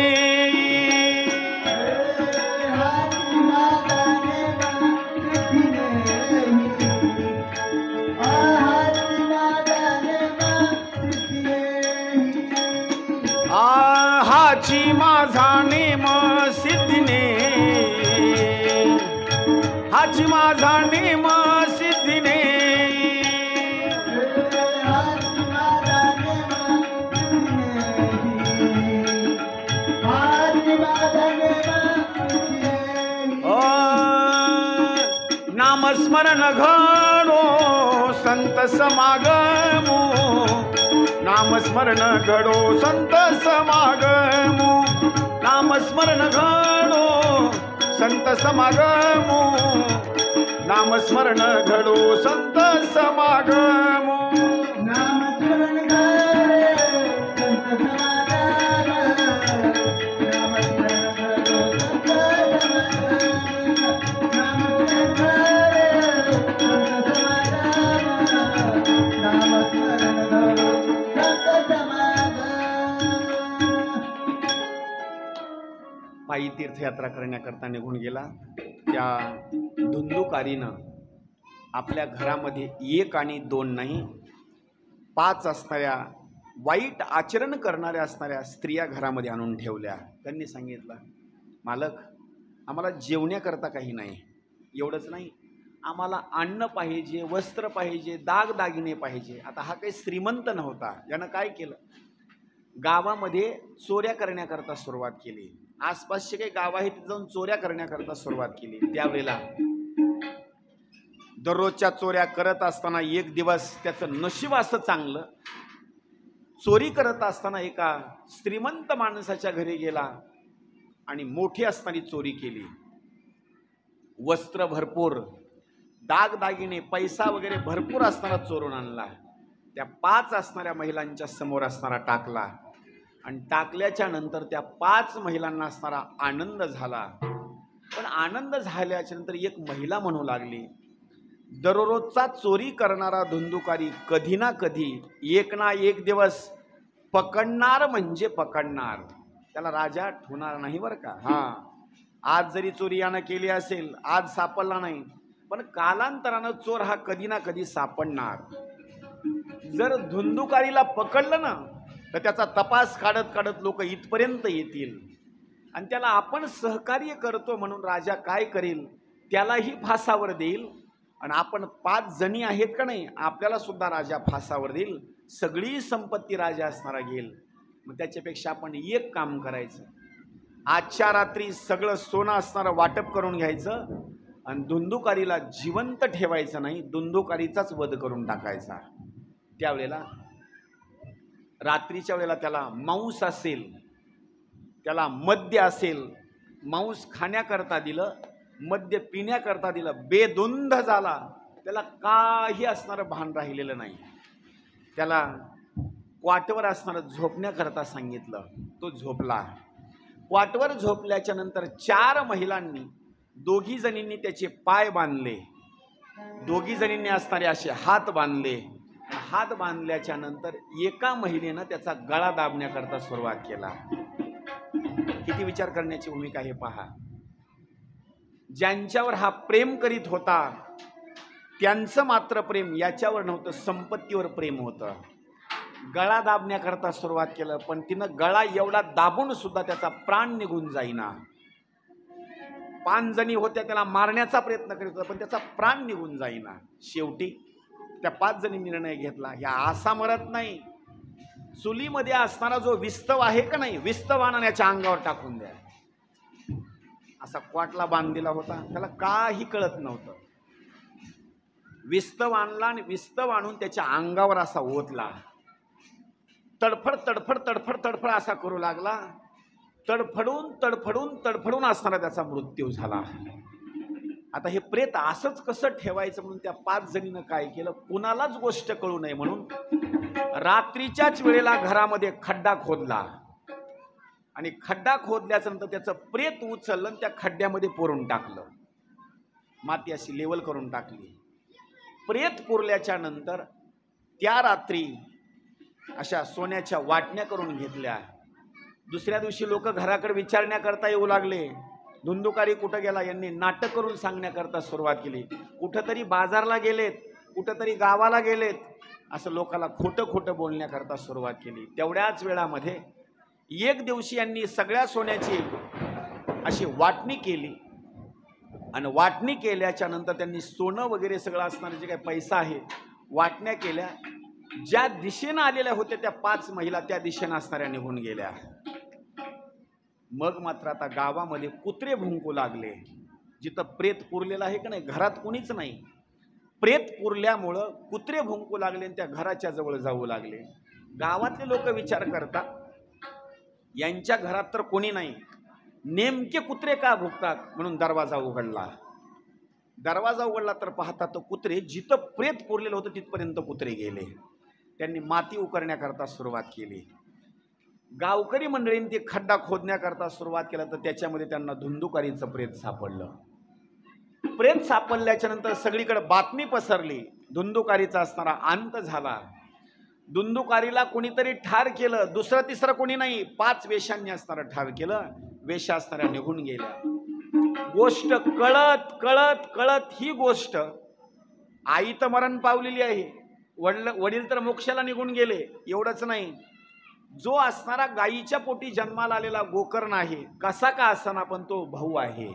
हाची माझा नेम सिद्धीने, हाची माझा नेम सिद्धीने. नामस्मरण घडो संत समागमो, नामस्मरण घडो संत समागमो, नामस्मरण घडो संत समागमो, नामस्मरण घडो संत समागमो. नामस्मरण पायी तीर्थयात्रा करण्याकरता निघून गेला. त्या धुंदुकारीनं आपल्या घरामध्ये 1 आणि 2 नाही 5 असणाऱ्या वाईट आचरण करणाऱ्या असणाऱ्या स्त्रिया घरामध्ये आणून ठेवल्या. त्यांनी सांगितलं, मालक आम्हाला जेवण्याकरता काही नाही, एवढंच नाही आम्हाला अन्न पाहिजे, वस्त्र पाहिजे, दागदागिने पाहिजे. आता हा काही श्रीमंत नव्हता. यानं काय केलं, गावामध्ये चोऱ्या करण्याकरता सुरुवात केली. आसपासचे काही गाव आहेत तिथे जाऊन चोऱ्या करण्याकरता सुरुवात केली. त्यावेळेला दररोजच्या चोऱ्या करत असताना एक दिवस त्याचं नशीब असं चांगलं, चोरी करत असताना एका श्रीमंत माणसाच्या घरी गेला. आणि मोठी असणारी चोरी केली. वस्त्र भरपूर, दागदागिने, पैसा वगैरे भरपूर असणारा चोरून आणला. त्या 5 असणाऱ्या महिलांच्या समोर असणारा टाकला आणि टाकल्याच्या नंतर त्या 5 महिलांना असणारा आनंद झाला. पण आनंद झाल्याच्या नंतर एक महिला म्हणू लागली, दररोजचा चोरी करणारा धुंदुकारी कधी ना कधी एक ना एक दिवस पकडणार म्हणजे पकडणार, त्याला राजा ठेवणार नाही बरं का. हां, आज जरी चोरी यानं केली असेल, आज सापडला नाही, पण कालांतरानं चोर हा कधी ना कधी सापडणार. जर धुंदुकारीला पकडलं ना तर त्याचा तपास काढत काढत लोक इथपर्यंत येतील आणि त्याला आपण सहकार्य करतो म्हणून राजा काय करेल, त्यालाही फासावर देईल आणि आपण 5 जणी आहेत का नाही, आपल्याला सुद्धा राजा फासावर देईल. सगळी संपत्ती राजा असणारा घेईल. मग त्याच्यापेक्षा आपण एक काम करायचं, आजच्या रात्री सगळं सोनं असणारं वाटप करून घ्यायचं आणि धुंदुकारीला जिवंत ठेवायचं नाही, धुंदुकारीचाच वध करून टाकायचा. त्यावेळेला रात्रीच्या वेळेला त्याला मांस असेल, त्याला मद्य असेल, मांस खाण्याकरता दिलं, मद्य पिण्याकरता दिलं, बेधुंद झाला, त्याला काही असणारं भान राहिलेलं नाही. त्याला क्वाटवर असणारं झोपण्याकरता सांगितलं, तो झोपला. क्वाटवर झोपल्याच्या नंतर 4 महिलांनी, 2 जणींनी त्याचे पाय बांधले, 2 जणींनी असणारे असे हात बांधले. हात बांधल्याच्या नंतर एका महिलेनं त्याचा गळा दाबण्याकरता सुरुवात केला. किती विचार करण्याची भूमिका आहे पहा. ज्यांच्यावर हा प्रेम करीत होता त्यांचं मात्र प्रेम याच्यावर नव्हतं, संपत्तीवर प्रेम होतं. गळा दाबण्याकरता सुरुवात केलं, पण तिनं गळा एवढा दाबून सुद्धा त्याचा प्राण निघून जाईना. 5 जणी होत्या, त्याला मारण्याचा प्रयत्न करीत होता, पण त्याचा प्राण निघून जाईना. शेवटी त्या 5 जणी निर्णय घेतला, ह्या असा मरत नाही, चुलीमध्ये असणारा जो विस्तव आहे का नाही, विस्तव आणून याच्या अंगावर टाकून द्या. असा क्वाटला बांधलेला होता, त्याला काही कळत नव्हतं. विस्तव आणला आणि विस्तव आणून त्याच्या अंगावर असा ओतला. तडफड तडफड तडफड तडफड असा करू लागला. तडफडून तडफडून तडफडून असणारा त्याचा मृत्यू झाला. आता हे प्रेत असंच कसं ठेवायचं म्हणून त्या 5 जणीनं काय केलं, कुणालाच गोष्ट कळू नये म्हणून रात्रीच्याच वेळेला घरामध्ये खड्डा खोदला आणि खड्डा खोदल्याच्या नंतर त्याचं प्रेत उचललं आणि त्या खड्ड्यामध्ये पुरून टाकलं. माती अशी लेवल करून टाकली. प्रेत पुरल्याच्या नंतर त्या रात्री अशा सोन्याच्या वाटण्या करून घेतल्या. दुसऱ्या दिवशी लोक घराकडे विचारण्याकरता येऊ लागले, धुंदुकारी कुठं गेला. यांनी नाटक करून सांगण्याकरता सुरुवात केली, कुठंतरी बाजारला गेलेत, कुठंतरी गावाला गेलेत, असं लोकांना खोटं खोटं बोलण्याकरता सुरुवात केली. तेवढ्याच वेळामध्ये एक दिवशी यांनी सगळ्या सोन्याची अशी वाटणी केली आणि वाटणी केल्याच्या नंतर त्यांनी सोनं वगैरे सगळं असणारे जे काही पैसा आहे वाटण्या केल्या. ज्या दिशेनं आलेल्या होत्या त्या 5 महिला त्या दिशेनं असणाऱ्या निघून गेल्या. मग मात्र आता गावामध्ये कुत्रे भुंकू लागले. जिथं प्रेत पुरलेलं आहे का नाही, घरात कोणीच नाही, प्रेत पुरल्यामुळं कुत्रे भुंकू लागले आणि त्या घराच्या जवळ जाऊ लागले. गावातले लोक विचार करतात, यांच्या घरात तर कोणी नाही, नेमके कुत्रे का भुंकतात, म्हणून दरवाजा उघडला. दरवाजा उघडला तर पाहता तर कुत्रे, जिथं प्रेत पुरलेलं होतं तिथपर्यंत कुत्रे गेले. त्यांनी माती उकरण्याकरता सुरुवात केली. गावकरी मंडळींनी ते खड्डा खोदण्याकरता सुरुवात केला तर त्याच्यामध्ये त्यांना धुंदुकारीचं प्रेत सापडलं. प्रेत सापडल्याच्या नंतर सगळीकडे बातमी पसरली, धुंदुकारीचा असणारा अंत झाला. धुंदुकारीला कोणीतरी ठार केलं, दुसरं तिसरं कोणी नाही, 5 वेशांनी असणारं ठार केलं. वेशा असणाऱ्या निघून गेल्या. गोष्ट कळत कळत कळत ही गोष्ट, आई तर मरण पावलेली आहे, वडील तर मोक्षाला निघून गेले. एवढंच नाही, जो असणारा गायीच्या पोटी जन्माला आलेला गोकर्ण आहे, कसा का असना पण तो भाऊ आहे,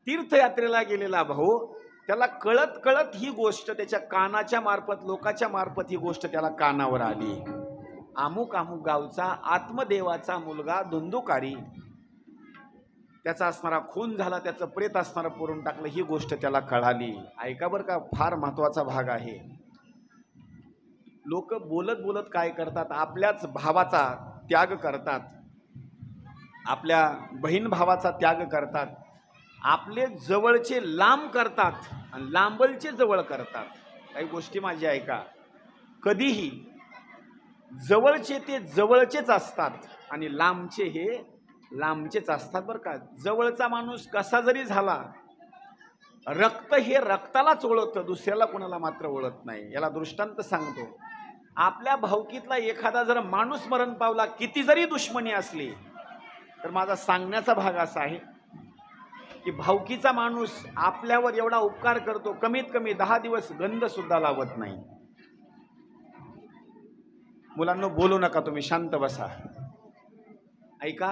तीर्थयात्रेला गेलेला भाऊ, त्याला कळत कळत ही गोष्ट त्याच्या कानाच्या मार्फत, लोकाच्या मार्फत ही गोष्ट त्याला कानावर आली. अमुक अमुक गावचा आत्मदेवाचा मुलगा धुंदुकारी, त्याचा असणारा खून झाला, त्याचं प्रेत असणारं पुरून टाकलं, ही गोष्ट त्याला कळाली. ऐका बरं का, फार महत्त्वाचा भाग आहे. लोक बोलत बोलत काय करतात, आपल्याच भावाचा त्याग करतात. आपल्या बहीण भावाचा त्याग करतात, आपले जवळचे लांब करतात आणि लांबलचे जवळ करतात. काही गोष्टी माझी ऐका, कधीही जवळचे ते जवळचेच असतात आणि लांबचे हे लांबचेच असतात बरं का. जवळचा माणूस कसा जरी झाला, रक्त हे रक्तालाच ओळखतं, दुसऱ्याला कोणाला मात्र ओळखत नाही. याला दृष्टांत सांगतो. आपल्या भावकीतला एखादा जर माणूस मरण पावला, किती जरी दुश्मनी असली, तर माझा सांगण्याचा भाग असा आहे की भावकीचा माणूस आपल्यावर एवढा उपकार करतो, कमीत कमी 10 दिवस गंध सुद्धा लावत नाही. मुलांनो बोलू नका, तुम्ही शांत बसा. ऐका,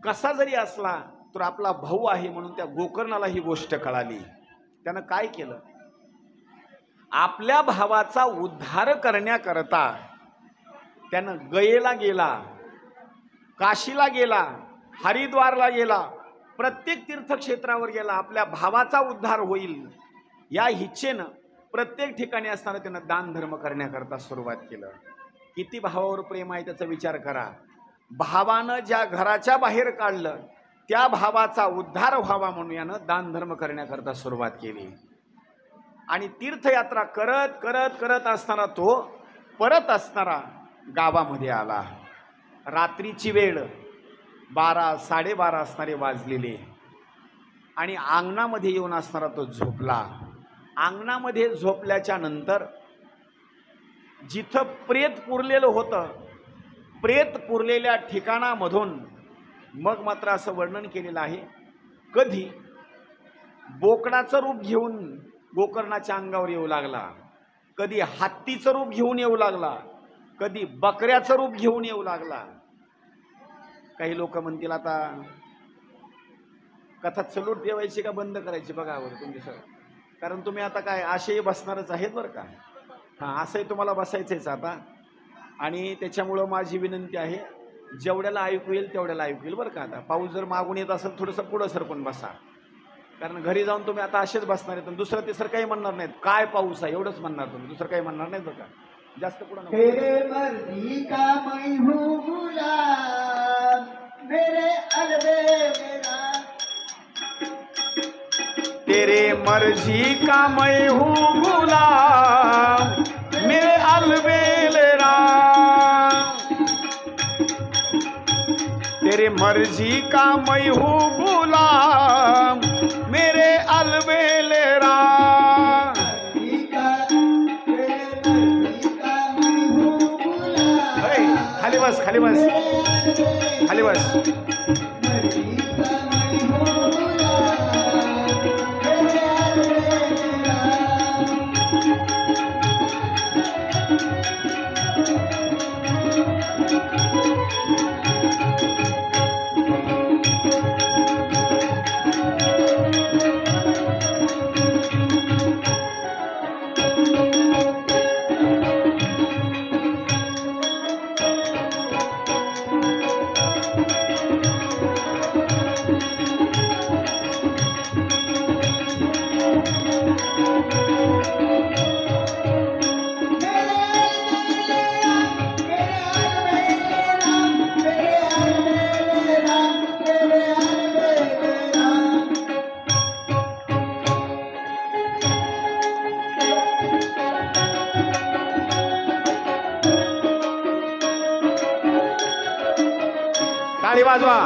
कसा जरी असला तर आपला भाऊ आहे म्हणून त्या गोकर्णाला ही गोष्ट कळाली. त्यानं काय केलं? आपल्या भावाचा उद्धार करण्याकरता त्यानं गयेला गेला, काशीला गेला, हरिद्वारला गेला, प्रत्येक तीर्थक्षेत्रावर गेला. आपल्या भावाचा उद्धार होईल या इच्छेनं प्रत्येक ठिकाणी असताना त्यानं दान धर्म करण्याकरता सुरुवात केलं. किती भावावर प्रेम आहे त्याचा विचार करा. भावानं ज्या घराच्या बाहेर काढलं, त्या भावाचा उद्धार व्हावा म्हणून यानं दान धर्म करण्याकरता सुरुवात केली. आणि तीर्थयात्रा करत करत करत असताना तो परत असणारा गावामध्ये आला. रात्रीची वेळ 12 साडेबारा असणारे वाजलेले आणि अंगणामध्ये येऊन असणारा तो झोपला. अंगणामध्ये झोपल्याच्या नंतर जिथं प्रेत पुरलेलं होतं, प्रेत पुरलेल्या ठिकाणामधून मग मात्र असं वर्णन केलेलं आहे, कधी बोकडाचं रूप घेऊन गोकर्णाच्या अंगावर येऊ लागला, कधी हत्तीचं रूप घेऊन येऊ लागला, कधी बकऱ्याचं रूप घेऊन येऊ लागला. काही लोक म्हणतील आता कथा चलूट ठेवायची का बंद करायची, बघा तुम्ही सर, कारण तुम्ही आता काय आशेही बसणारच आहेत बरं का. हां, असंही तुम्हाला बसायचंच आता. आणि त्याच्यामुळं माझी विनंती आहे, जेवढ्याला ऐकू येईल तेवढ्याला ऐकू येईल बरं का. आता पाऊस जर मागून येत असेल थोडंसं पुढं सरकून बसा, कारण घरी जाऊन तुम्ही आता असेच बसणार आहेत. दुसरं तिसरं काही म्हणणार नाहीत, काय पाऊस आहे एवढंच म्हणणार तुम्ही, दुसरं काही म्हणणार नाहीत बरं का. जास्त पुढं नको. तेरे मर्जी का मैं हूँ गुलाम, मेरे अलबेला. तेरे मर्जी का मैं हूँ गुलाम, मेरे अलबेला. तेरे मर्जी का मैं हूँ गुलाम, मेरे अलबेला. खाली बस, खाली बस, खाली बस. ताली वाजवा.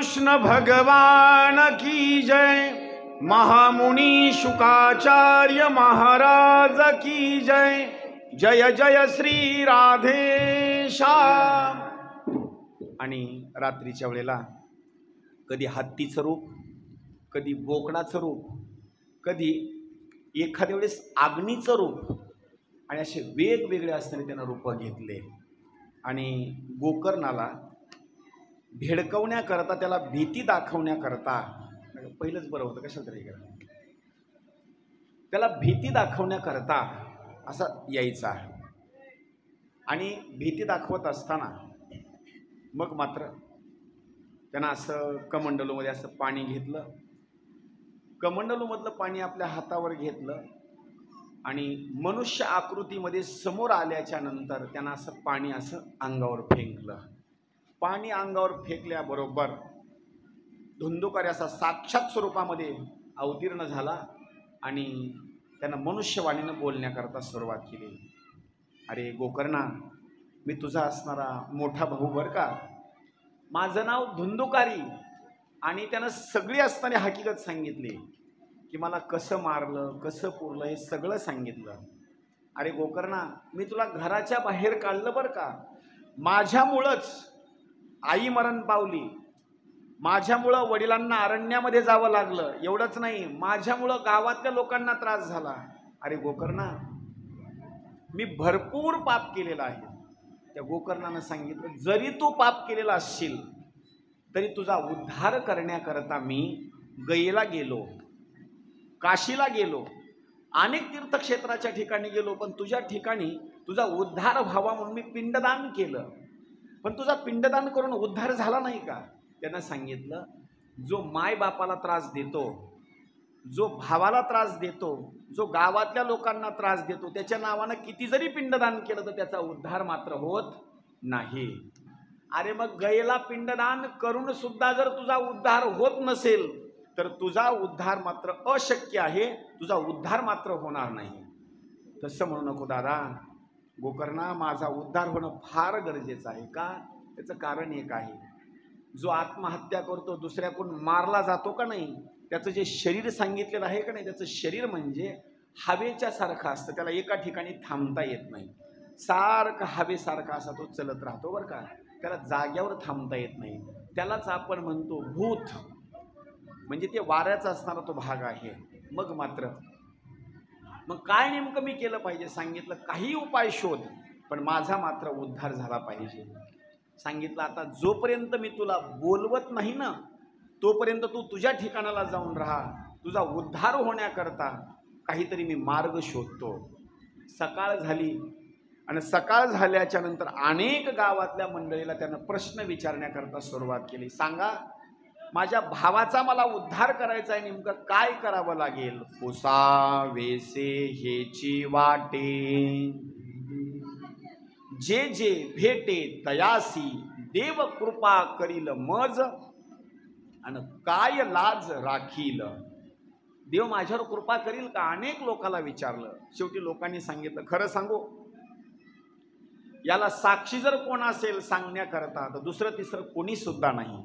कृष्ण भगवान की जय, महामुनी शुकाचार्य महाराज की जय, जय जय श्री राधेश्याम. आणि रात्रीच्या वेळेला कधी हत्तीचं रूप, कधी बोकडाचं रूप, कधी एखाद्या वेळेस आग्नीचं रूप, आणि असे वेगवेगळे असताना त्यानं रूपं घेतले. आणि गोकर्णाला भेडकवण्याकरता, त्याला भीती दाखवण्याकरता, पहिलंच बरं होतं कशाला तरी करा, त्याला भीती दाखवण्याकरता असा यायचा. आणि भीती दाखवत असताना मग मात्र त्यानं असं कमंडलूमध्ये असं पाणी घेतलं, कमंडलूमधलं पाणी आपल्या हातावर घेतलं आणि मनुष्य आकृतीमध्ये समोर आल्याच्या नंतर त्यानं असं पाणी असं अंगावर फेकलं. पाणी अंगावर फेकल्याबरोबर धुंदुकारी असा साक्षात स्वरूपामध्ये अवतीर्ण झाला आणि त्यानं मनुष्यवाणीनं बोलण्याकरता सुरुवात केली. अरे गोकर्णा, मी तुझा असणारा मोठा भाऊ बरं का, माझं नाव धुंदुकारी. आणि त्यानं सगळी असणारी हकीकत सांगितली की मला कसं मारलं, कसं पुरलं, हे सगळं सांगितलं. अरे गोकर्णा, मी तुला घराच्या बाहेर काढलं बरं का, माझ्यामुळंच आई मरण पावली, माझ्यामुळं वडिलांना अरण्यामध्ये जावं लागलं, एवढंच नाही, माझ्यामुळं गावातल्या लोकांना त्रास झाला. अरे गोकर्णा, मी भरपूर पाप केलेलं आहे. त्या गोकर्णानं सांगितलं, जरी तू पाप केलेला असशील तरी तुझा उद्धार करण्याकरता मी गयेला गेलो, काशीला गेलो, अनेक तीर्थक्षेत्राच्या ठिकाणी गेलो, पण तुझ्या ठिकाणी तुझा उद्धार व्हावा म्हणून मी पिंडदान केलं, पण तुझा पिंडदान करून उद्धार झाला नाही का. त्यानं सांगितलं, जो माय बापाला त्रास देतो, जो भावाला त्रास देतो, जो गावातल्या लोकांना त्रास देतो, त्याच्या नावानं किती जरी पिंडदान केलं तर त्याचा उद्धार मात्र होत नाही. अरे मग गयेला पिंडदान करून सुद्धा जर तुझा उद्धार होत नसेल तर तुझा उद्धार मात्र अशक्य आहे, तुझा उद्धार मात्र होणार नाही. तसं म्हणू नको दादा गोकर्णा, माझा उद्धार होणं फार गरजेचं आहे. का? त्याचं कारण एक आहे, जो आत्महत्या करतो, दुसऱ्याकडून मारला जातो का नाही, त्याचं जे शरीर सांगितलेलं आहे का नाही, त्याचं शरीर म्हणजे हवेच्या सारखं असतं, त्याला एका ठिकाणी थांबता येत नाही, सारखं हवेसारखा असा तो चलत राहतो बरं का, त्याला जाग्यावर थांबता येत नाही. त्यालाच आपण म्हणतो भूत, म्हणजे ते वाऱ्याचा असणारा तो भाग आहे. मग मात्र मग काय नेमकं मी केलं पाहिजे? सांगितलं, काही उपाय शोध, पण माझा मात्र उद्धार झाला पाहिजे. सांगितलं, आता जोपर्यंत मी तुला बोलवत नाही ना तोपर्यंत तू तुझ्या ठिकाणाला जाऊन राहा, तुझा उद्धार होण्याकरता काहीतरी मी मार्ग शोधतो. सकाळ झाली आणि सकाळ झाल्याच्या नंतर अनेक गावातल्या मंडळीला त्यानं प्रश्न विचारण्याकरता सुरुवात केली. सांगा, माझ्या भावाचा मला उद्धार करायचा आहे, नेमकं काय करावं लागेल? पुसावेसे हेची वाटे, जे जे भेटे तयासी, देव कृपा करील मज, आणि काय लाज राखील. देव माझ्यावर कृपा करील का? अनेक लोकांना विचारलं. शेवटी लोकांनी सांगितलं, खरं सांगू, याला साक्षी जर कोण असेल सांगण्याकरता तर दुसरं तिसरं कोणी सुद्धा नाही.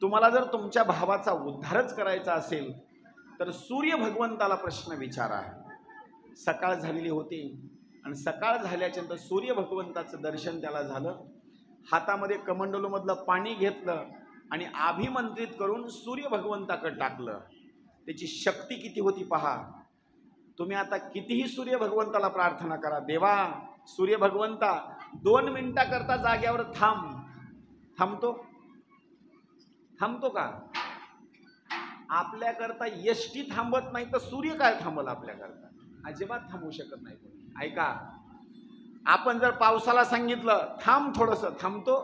तुम्हाला जर तुमच्या भावाचा उद्धारच करायचा असेल तर सूर्य भगवंताला प्रश्न विचारा. सकाळ झालेली होती आणि सकाळ झाल्याच्या नंतर सूर्य भगवंताचं दर्शन त्याला झालं. हातामध्ये कमंडलूमधलं पाणी घेतलं आणि अभिमंत्रित करून सूर्य भगवंताकडे टाकलं. त्याची शक्ती किती होती पहा. तुम्ही आता कितीही सूर्य भगवंताला प्रार्थना करा, देवा सूर्य भगवंता 2 मिनिटाकरता जाग्यावर थांबतो का? आपल्याकरता एसटी थांबत नाही तर सूर्य काय थांबल आपल्याकरता? अजिबात थांबू शकत नाही कोणी. ऐका, आपण जर पावसाला सांगितलं थांब थोडंसं, थांबतो?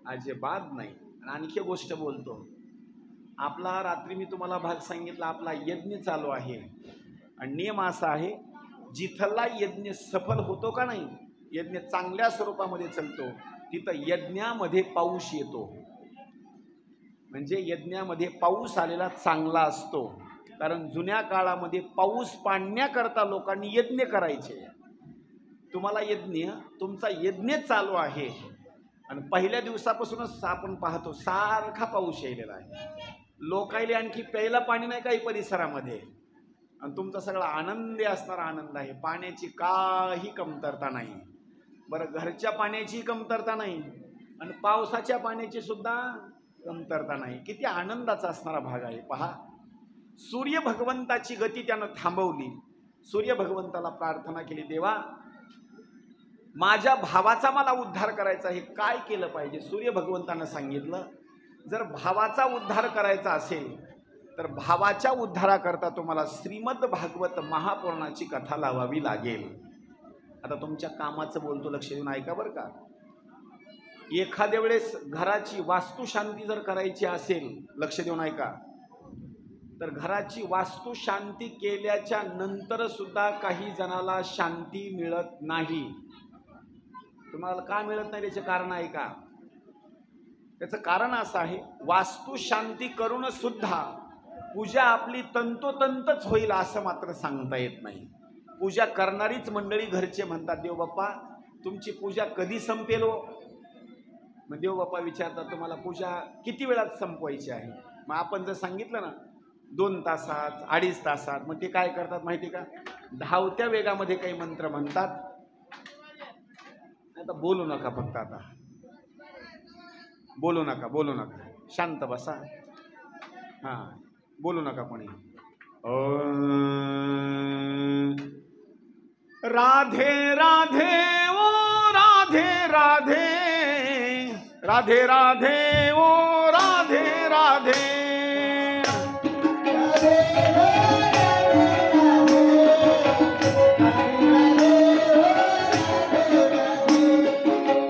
अजिबात नाही. आणखी गोष्ट बोलतो, आपला रात्री मी तुम्हाला भाग सांगितला, आपला यज्ञ चालू आहे आणि नियम असा आहे, जिथला यज्ञ सफल होतो का नाही, यज्ञ चांगल्या स्वरूपामध्ये चालतो, तिथं यज्ञामध्ये पाऊस येतो. म्हणजे यज्ञामध्ये पाऊस आलेला चांगला असतो. कारण जुन्या काळामध्ये पाऊस पाडण्याकरता लोकांनी यज्ञ करायचे. तुम्हाला यज्ञ, तुमचा यज्ञ चालू आहे आणि पहिल्या दिवसापासूनच आपण पाहतो सारखा पाऊस यायलेला आहे. लोकायले आणखी प्यायला पाणी नाही काही परिसरामध्ये, आणि तुमचा सगळा आनंदी असणारा आनंद आहे. पाण्याची काही कमतरता नाही. बरं, घरच्या पाण्याची कमतरता नाही आणि पावसाच्या पाण्याची सुद्धा कमतरता नाही. किती आनंदाचा असणारा भाग आहे पहा. सूर्य भगवंताची गती त्यानं थांबवली. सूर्य भगवंताला प्रार्थना केली, देवा माझ्या भावाचा मला उद्धार करायचा आहे, काय केलं पाहिजे? सूर्य भगवंतानं सांगितलं, जर भावाचा उद्धार करायचा असेल तर भावाच्या उद्धाराकरता तुम्हाला श्रीमद भागवत महापुराणाची कथा लावावी लागेल. आता तुमच्या कामाचं बोलतो, लक्ष देऊन ऐका बरं का. एखाद्या वेळेस घराची वास्तुशांती जर करायची असेल, लक्ष देऊन ऐका, तर घराची वास्तुशांती केल्याच्या नंतर सुद्धा काही जणाला शांती मिळत नाही. तुम्हाला का मिळत नाही त्याचे कारण आहे का? त्याचं कारण असं आहे, वास्तुशांती करून सुद्धा पूजा आपली तंतोतंतच होईल असं मात्र सांगता येत नाही. पूजा करणारीच मंडळी घरचे म्हणतात, देव बाप्पा तुमची पूजा कधी संपेल हो? मग देव बाप्पा विचारतात, तुम्हाला पूजा किती वेळात संपवायची आहे? मग आपण जर सांगितलं ना 2 तासात 2.5 तासात, मग ते काय करतात माहिती का, धावत्या वेगामध्ये काही मंत्र म्हणतात. आता बोलू नका, फक्त आता बोलू नका, शांत बसा. हां, बोलू नका कोणी. राधे राधे ओ राधे राधे, राधे राधे ओ राधे राधे,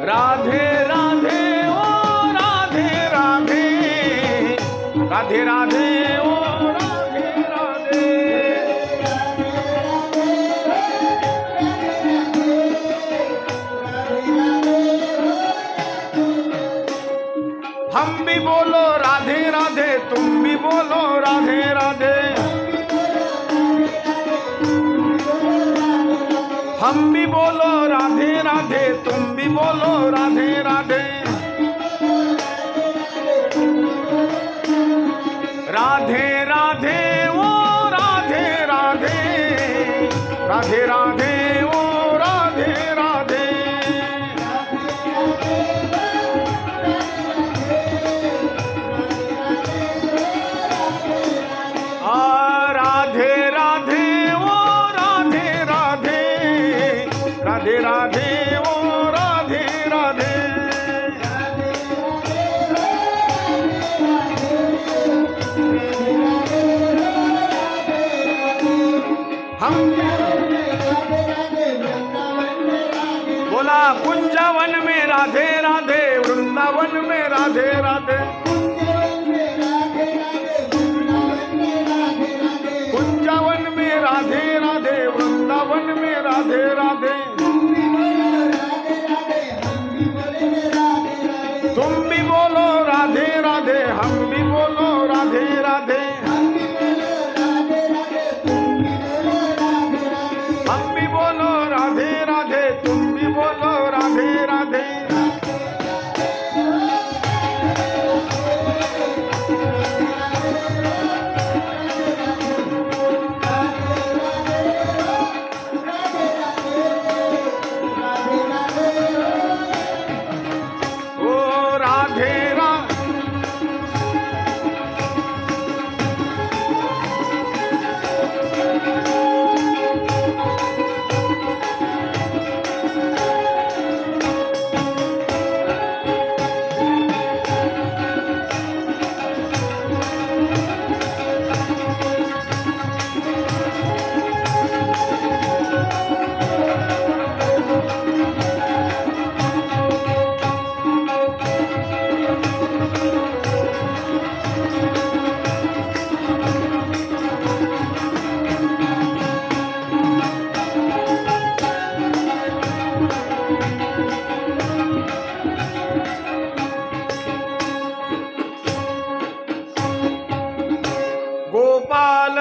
राधे राधे ओ राधे राधे, राधे राधे ओ राधे राधे, हम भी बोलो राधे राधे, तुम भी बोलो राधे राधे, हम भी बोलो राधे राधे, तुम भी बोलो राधे राधे, राधे राधे ओ राधे राधे, राधे राधे ओ राधे राधे, राधे राधे ओ राधे राधे, राधे राधे ओ राधे राधे, हम बोला कुंजावन में राधे राधे, वृंदावन में राधे राधे, कुंजावन में राधे राधे, वृंदावन में राधे राधे, तुम भी बोलो राधे राधे, हम भी बोलो राधे राधे, हम भी बोलो राधे राधे, तुम भी बोलो राधे राधे,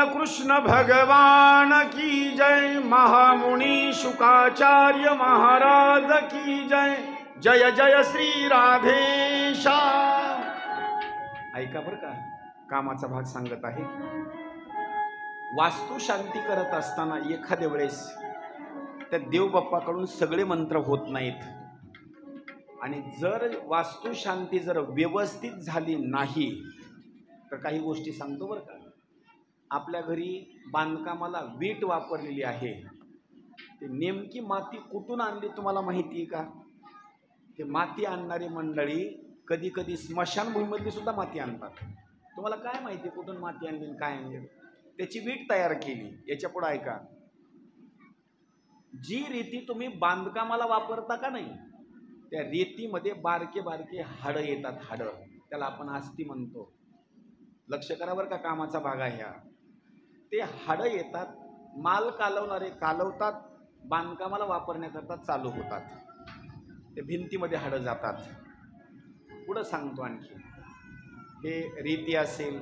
कृष्ण भगवान की जय, महामुनि शुकाचार्य महाराज की जय, जय जय श्री राधेशा. ऐका बरं का, कामाचा भाग सांगत आहे. वास्तू शांती करत असताना एखाद्या वेळेस त्या देव बाप्पाकडून सगळे मंत्र होत नाहीत, आणि जर वास्तू शांती जर व्यवस्थित झाली नाही तर काही गोष्टी सांगतो बरं का. आपल्या घरी बांधकामाला वीट वापरलेली आहे, ते नेमकी माती कुठून आणली तुम्हाला माहिती आहे का? ते माती आणणारी मंडळी कधी कधी स्मशानभूमीमधली सुद्धा माती आणतात. तुम्हाला काय माहिती कुठून माती आणली काय आणली? त्याची वीट तयार केली. याच्या पुढे ऐका, जी रीती तुम्ही बांधकामाला वापरता का नाही, त्या रेतीमध्ये बारके बारके हाडं येतात. हाडं, त्याला आपण अस्ती म्हणतो. लक्ष करा बरं का, कामाचा भाग आहे हा. ते हाडं येतात, माल कालवणारे कालवतात, बांधकामाला वापरण्याकरता चालू होतात. ते भिंतीमध्ये हाडं जातात. पुढं सांगतो आणखी, हे रेती असेल,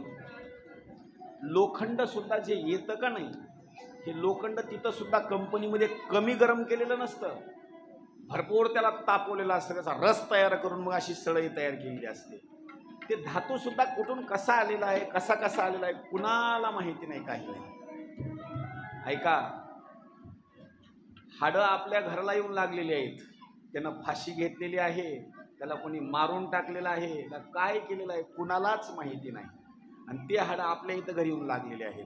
लोखंड सुद्धा जे येतं का नाही, हे लोखंड तिथं सुद्धा कंपनीमध्ये कमी गरम केलेलं नसतं, भरपूर त्याला तापवलेलं असतं. त्याचा रस तयार करून मग अशी सळई तयार केलेली असते. ते धातू सुद्धा कुठून कसा आलेला आहे, कसा आलेला आहे, कुणाला माहिती नाही, काही नाही. ऐका, हाडं आपल्या घराला येऊन लागलेली आहेत. त्यानं फाशी घेतलेली आहे, त्याला कोणी मारून टाकलेलं आहे, त्याला काय केलेलं आहे कुणालाच माहिती नाही, आणि ते हाडं आपल्या इथं घरी येऊन लागलेले आहेत.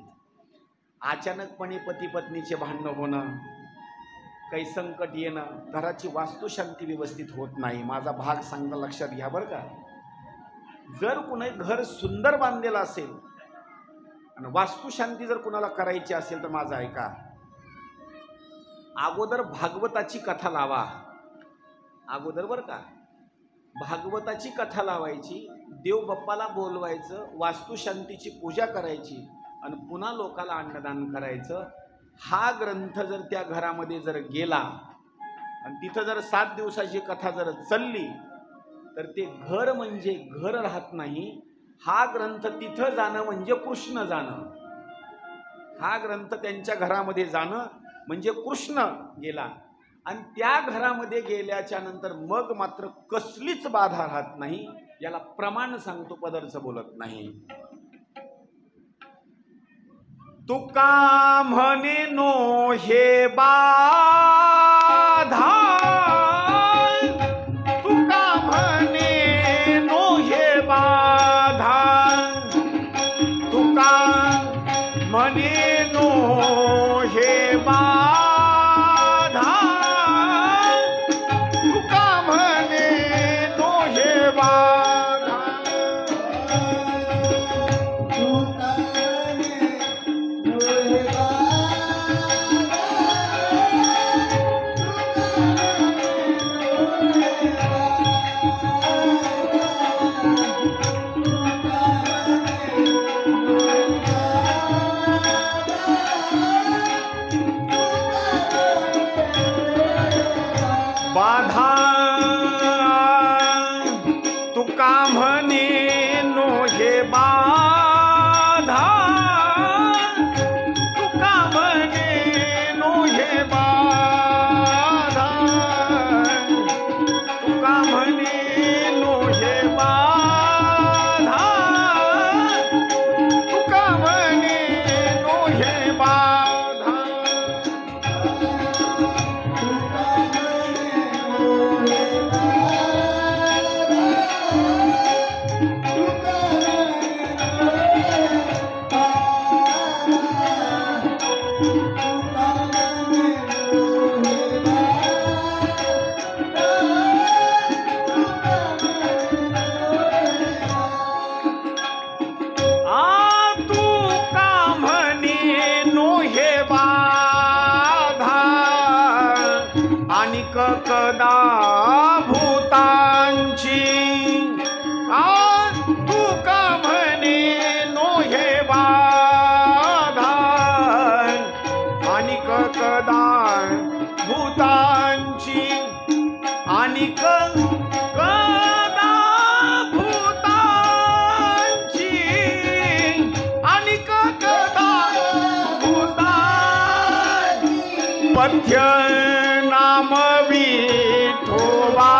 अचानकपणे पती पत्नीचे भांडणं होणं, काही संकट येणं, घराची वास्तुशांती व्यवस्थित होत नाही. माझा भाग सांगणं लक्षात घ्या बरं का. जर कुणी घर सुंदर बांधलेलं असेल आणि वास्तुशांती जर कुणाला करायची असेल तर माझं ऐका, अगोदर भागवताची कथा लावा. अगोदर बरं का, भागवताची कथा लावायची, देव बाप्पाला बोलवायचं, वास्तुशांतीची पूजा करायची, आणि पुन्हा लोकाला अन्नदान करायचं. हा ग्रंथ जर त्या घरामध्ये जर गेला आणि तिथं जर 7 दिवसाची कथा जर चालली तर ते घर म्हणजे घर राहत नाही. हा ग्रंथ तिथं जाणं म्हणजे कृष्ण जाणं. हा ग्रंथ त्यांच्या घरामध्ये जाणं म्हणजे कृष्ण गेला, आणि त्या घरामध्ये गेल्याच्या नंतर मग मात्र कसलीच बाधा राहत नाही. याला प्रमाण सांगतो, पदरचं बोलत नाही. तुका म्हणे नो हे बाधा, तुका म्हणे नो हे बाधा, तुका म्हणे नो हे बाधा, तुका म्हणे नो हे बाधा. बाधा तुका म्हणे नो हे बाधा, तुका म्हणे नो हे बाधा, तुका म्हणे नो हे बाधा, तुका म्हणे नो हे बाधा. कदा भूतांची तुका म्हणे नो हे बाधा, आणि कदा भूतांची, आणि कदा भूतांची, आणि कदा भूतांची, पथ्य नाम विठोबा.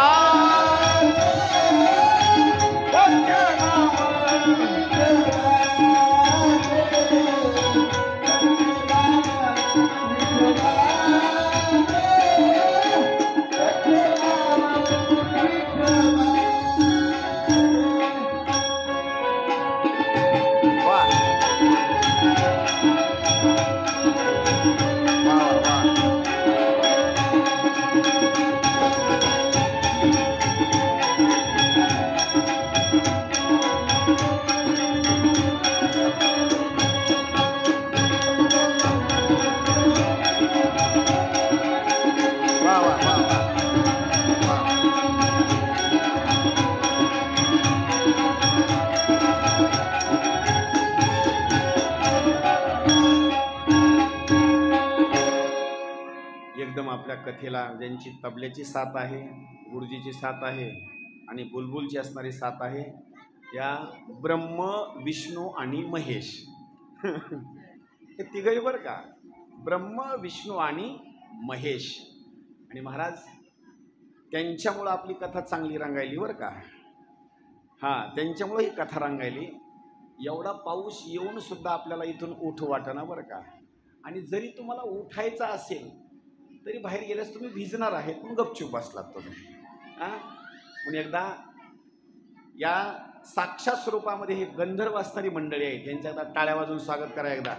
एकदम आपल्या कथेला ज्यांची तबल्याची साथ आहे, गुरुजीची साथ आहे आणि बुलबुलची असणारी साथ आहे, या ब्रह्म, विष्णू आणि महेश हे तिघही बरं का, ब्रह्म, विष्णू आणि महेश. आणि महाराज त्यांच्यामुळं आपली कथा चांगली रंगायली बरं का. हां, त्यांच्यामुळं ही कथा रंगायली. एवढा पाऊस येऊन सुद्धा आपल्याला इथून उठू वाटेना बरं का. आणि जरी तुम्हाला उठायचं असेल तरी बाहेर गेल्यास तुम्ही भिजणार आहेत, पण गपचूप बसलात तुम्ही. हां, पण एकदा या साक्षात स्वरूपामध्ये हे गंधर्व असणारी मंडळी आहेत, त्यांच्या आता टाळ्या वाजवून स्वागत करा एकदा.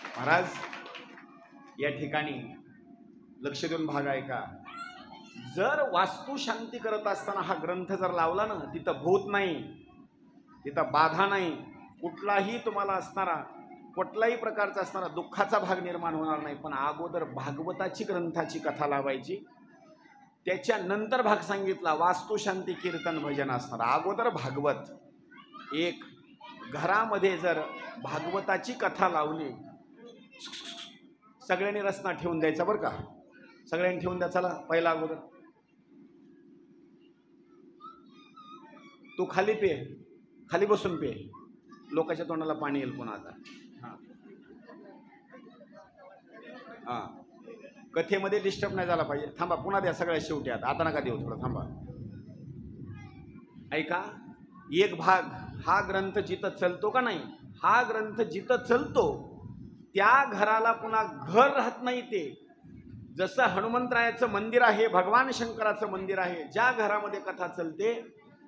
महाराज या ठिकाणी लक्ष देऊन भाग आहे का, जर वास्तुशांती करत असताना हा ग्रंथ जर लावला ना, तिथं भूत नाही, तिथं बाधा नाही, कुठलाही तुम्हाला असणारा कुठल्याही प्रकारचा असणारा दुःखाचा भाग निर्माण होणार नाही. पण अगोदर भागवताची ग्रंथाची कथा लावायची, त्याच्यानंतर भाग सांगितला वास्तुशांती कीर्तन भजन असणार. अगोदर भागवत. एक घरामध्ये जर भागवताची कथा लावली, सगळ्यांनी रसना ठेवून द्यायचा बरं का, सगळ्यांनी ठेवून द्या. चला पहिला अगोदर तू खाली पे, खाली बसून पे, लोकांच्या तोंडाला पाणी येईल पुन्हा आता. हां हां, कथेमध्ये डिस्टर्ब नाही झाला पाहिजे. थांबा, पुन्हा द्या सगळ्या शेवटी. आता नका देऊ, थोडं थांबा. ऐका, एक भाग हा ग्रंथ जिथं चलतो का नाही, हा ग्रंथ जिथं चलतो त्या घराला पुन्हा घर राहत नाही. ते जसं हनुमंतरायाचं मंदिर आहे, भगवान शंकराचं मंदिर आहे, ज्या घरामध्ये कथा चलते